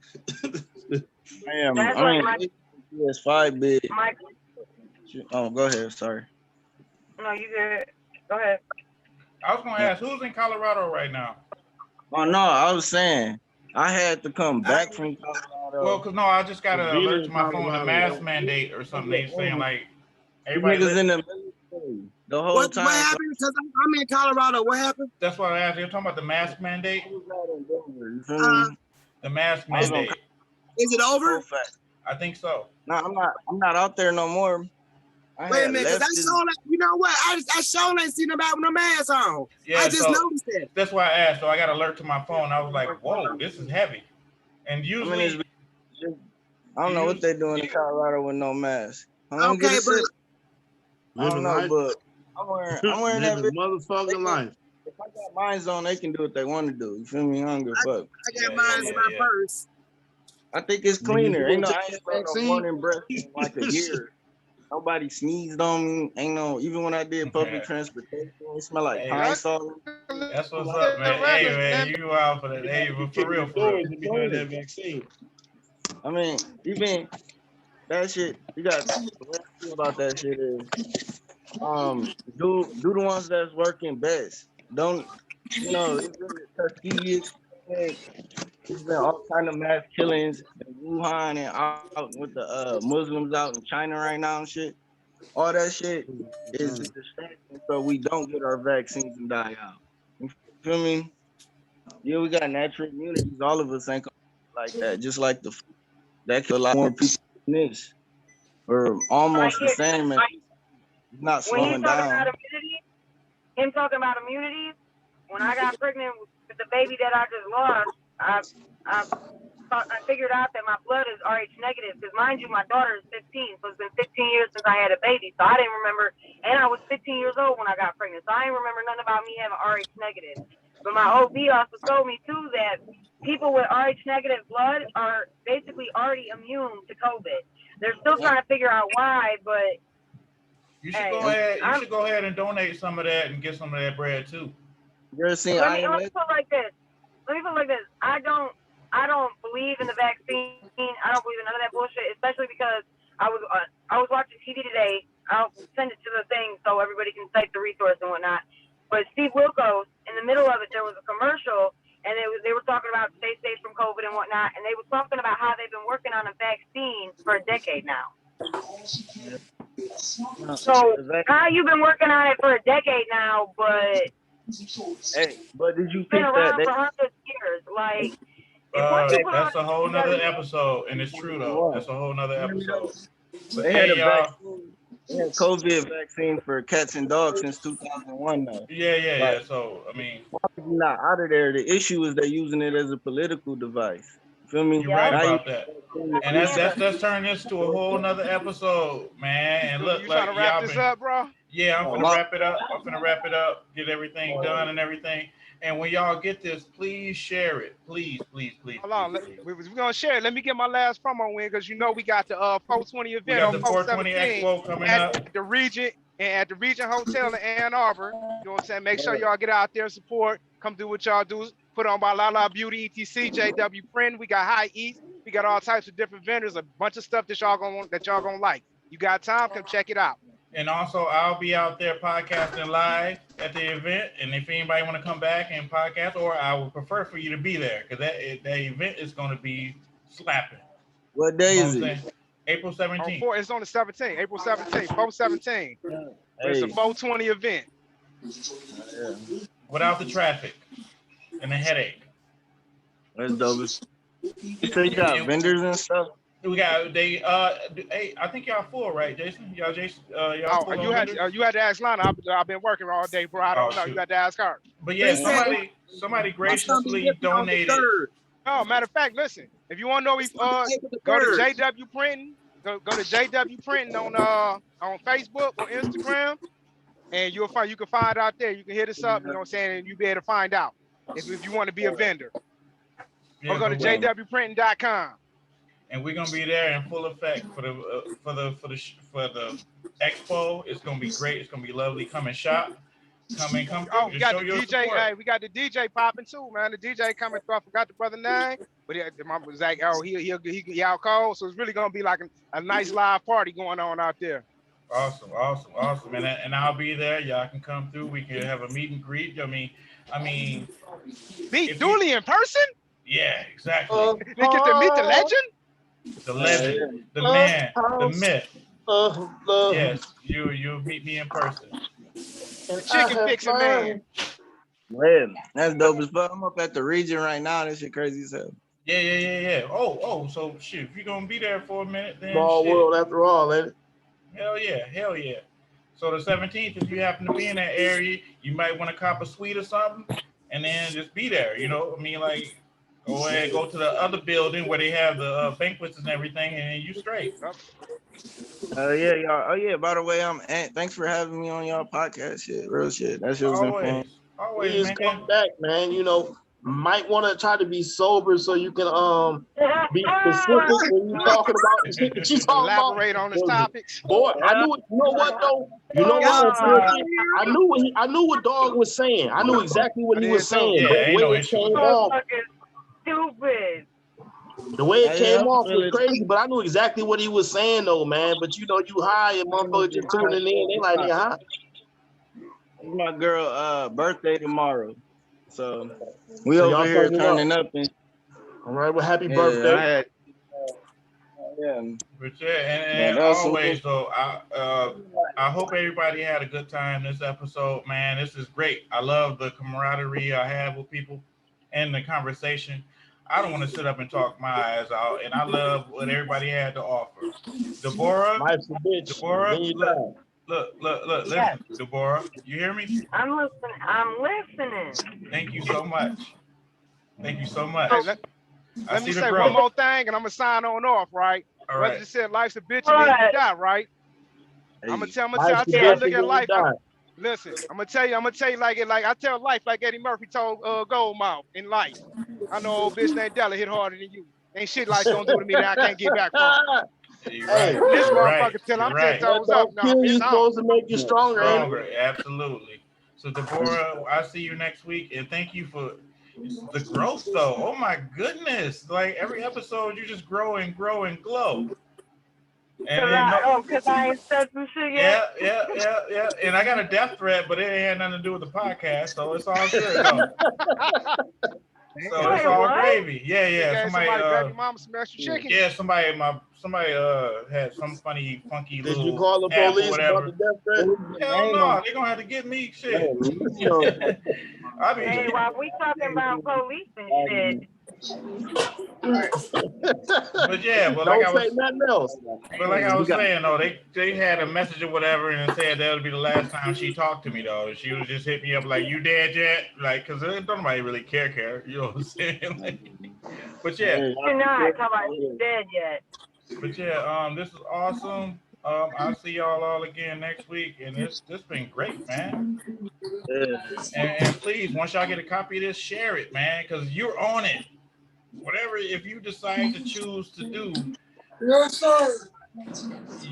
I mean, PS5 big. Oh, go ahead. Sorry. No, you good. Go ahead. I was gonna ask, who's in Colorado right now? Oh no, I was saying I had to come back from Colorado. Well, cause no, I just got an alert to my phone, a mask mandate or something. They saying like everybody niggas in the military the whole time. What happened? Because I'm in Colorado. What happened? That's what I asked. You're talking about the mask mandate. The mask mandate. Is it over? I think so. No, I'm not out there no more. Wait a minute, because I saw that. You know what? I sure ain't seen nobody with no mask on. Yeah, I just noticed that. That's why I asked. So I got an alert to my phone. I was like, whoa, this is heavy. And usually, I don't know what they're doing in Colorado with no mask. Okay, but I don't know, but I'm wearing that motherfucking life. If I got mines on, they can do what they want to do. You feel me? I don't give a fuck. I got mine in my purse. I think it's cleaner. Ain't no morning breath in like a year. Nobody sneezed on me. Ain't no, even when I did public transportation, it smelled like pine salt. That's what's up, man. Hey, man, you out for that. Hey, but for real. Behind that vaccine. I mean, even that shit, you got the way I feel about that shit is, do the ones that's working best. Don't, it's really Tuskegee. There's been all kind of mass killings in Wuhan and out with the Muslims out in China right now and shit. All that shit is a distraction so we don't get our vaccines and die out. You feel me? Yeah, we got natural immunities. All of us ain't like that. Just like that kill a lot more people than this. Or almost the same. It's not slowing down. Him talking about immunities, when I got pregnant with the baby that I just lost, I figured out that my blood is Rh negative because, mind you, my daughter is 15, so it's been 15 years since I had a baby, so I didn't remember, and I was 15 years old when I got pregnant, so I didn't remember nothing about me having Rh negative. But my OB also told me, too, that people with Rh negative blood are basically already immune to COVID. They're still trying to figure out why, but you should go ahead. You should go ahead and donate some of that and get some of that bread, too. Let me put it like this. I don't believe in the vaccine. I don't believe in none of that bullshit, especially because I was watching TV today. I'll send it to the thing so everybody can cite the resource and whatnot. But Steve Wilkos, in the middle of it, there was a commercial, and they were talking about stay safe from COVID and whatnot, and they were talking about how they've been working on a vaccine for a decade now. So how you been working on it for a decade now, but did you been think around that for hundreds of years? Like, that's a whole nother episode, and it's true though. That's a whole nother episode. But they had a vaccine. They had COVID vaccine for cats and dogs since 2001 now. Yeah. So I mean, not out of there. The issue is they're using it as a political device. You feel me? You're right about that. And that's turned this to a whole nother episode, man. And look, you trying to wrap this up, bro? Yeah, I'm gonna wrap it up. Get everything done and everything. And when y'all get this, please share it. Please. Hold on, we're gonna share it. Let me get my last promo in because we got the 420 event. We got the 420 Expo coming up at the Regent Hotel in Ann Arbor. You know what I'm saying? Make sure y'all get out there and support. Come do what y'all do. Put on by Lala Beauty, ETC, JW Print. We got High East. We got all types of different vendors. A bunch of stuff that y'all gonna like. You got time? Come check it out. And also, I'll be out there podcasting live at the event. And if anybody want to come back and podcast, or I would prefer for you to be there because that event is going to be slapping. What day is it? April 17th. It's on the 17th, April 17th, 4/17. It's a 420 event. Without the traffic and the headache. That's dope. You say you got vendors and stuff? We got hey, I think y'all full, right, Jason? Y'all full. You had to ask Lana. I've been working all day, bro. I don't know. Shoot. You had to ask her. But yeah, somebody graciously donated. Oh, matter of fact, listen. If you want to know, go to JW Printing. Go to JW Printing on Facebook or Instagram, and you can find out there. You can hit us up. You know what I'm saying? And you'll be able to find out. if you want to be a vendor. Yeah, Or go to but we- jwprinting.com. and we're gonna be there in full effect for the expo. It's gonna be great. It's gonna be lovely. Come and shop. Come Oh, through. we Just got show the your DJ. support. Hey, we got the DJ popping too, man. The DJ coming through. I forgot the brother name, but my was like, oh, he out cold. So it's really gonna be like a nice live party going on out there. Awesome. And I'll be there. Y'all can come through. We can have a meet and greet. I mean, meet Dooley in person. Yeah, exactly. They get to meet the legend. The legend, the man, the myth. Yes, you'll meet me in person. The chicken fixing man. Man, that's dope as fuck. I'm up at the region right now. That shit crazy as hell. Yeah. Oh, so shoot, if you're gonna be there for a minute, then Small shit. world after all, ain't it? Hell yeah. So the 17th, if you happen to be in that area, you might want to cop a suite or something, and then just be there. You know, I mean, like, go ahead, go to the other building where they have the banquets and everything, and you straight. Yeah, y'all. Oh yeah. By the way, thanks for having me on y'all podcast. Shit, real shit. That shit was fun. Always, Please come back, man. You know, might want to try to be sober so you can be specific when you talking about the shit that you talking Elaborate on the topics. Boy, I knew it. You know what though? You know what? I knew what Dog was saying. I knew exactly what he was saying. Yeah, But ain't the no way it issue. came off, Stupid. the way it came off was crazy. But I knew exactly what he was saying though, man. But you know, you high and motherfuckers just tuning in. They like, yeah, high. It's my girl birthday tomorrow. So we So over y'all here turning turning up and all right, well, happy birthday. But and that was some always good- though, I hope everybody had a good time this episode, man. This is great. I love the camaraderie I have with people and the conversation. I don't want to sit up and talk my eyes out, and I love what everybody had to offer. Deborah, Life's a bitch. Deborah, Then you die. look, listen, Deborah, you hear me? I'm listening. Thank you so much. Thank you so much. Hey, let me say one more thing, and I'm gonna sign on off. Right? All Brother right. just said life's a bitch and then you die. Right? I'm gonna tell. I look at life. Listen, I'm gonna tell you like I tell life like Eddie Murphy told Goldmouth in life. I know old bitch named Della hit harder than you. Ain't shit life's gonna do to me that I can't get back from. You're Hey, right. This You're motherfucker right. till I'm You're 10 right. toes That up don't now. kill you, It's on. supposed to make you stronger. ain't it? Stronger, absolutely. So Deborah, I see you next week, and thank you for the growth, though. Oh my goodness! Like every episode, you just grow and grow and glow. And Because I ain't said some shit yet. yeah. And I got a death threat, but it ain't had nothing to do with the podcast, so it's all good though. So it's all gravy. Yeah. Somebody grab your mama some extra chicken. Yeah, somebody had some funny, funky Did little you call the app or police whatever. about the death threat? Hell no, they're gonna have to get me shit. I mean, Hey, while we talking about police and shit. but yeah, but Don't like say nothing else. But like I was saying though, they had a message or whatever, and it said that would be the last time she talked to me though. She would just hit me up like, "You dead yet?" Like, cause don't nobody really care. You know what I'm saying? Like, but yeah, You're not talking about he's dead yet. But yeah, this is awesome. I'll see y'all all again next week, and this been great, man. And please, once y'all get a copy of this, share it, man, because you're on it. Whatever, if you decide to choose to do, Yes, sir.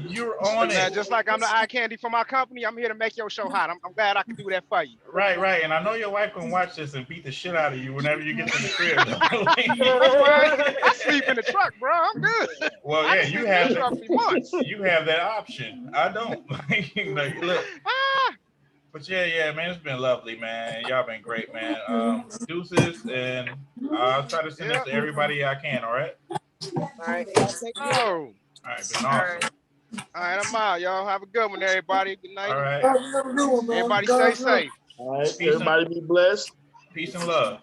you're on Man, it. just like I'm the eye candy for my company, I'm here to make your show hot. I'm glad I can do that for you. Right. And I know your wife can watch this and beat the shit out of you whenever you get to the crib. I sleep in the truck, bro. I'm good. Well, I yeah, sleep you in have the truck for months. you have that option. I don't. Like, look. But yeah, man, it's been lovely, man. Y'all been great, man. Deuces, and I'll try to send this to everybody I can. All right. All right, y'all take care. All right, been awesome. All right, I'm out, y'all. Have a good one, everybody. Good night. All right. Have a good one, man. Everybody God stay bless. safe. All right, everybody be blessed. Peace and love.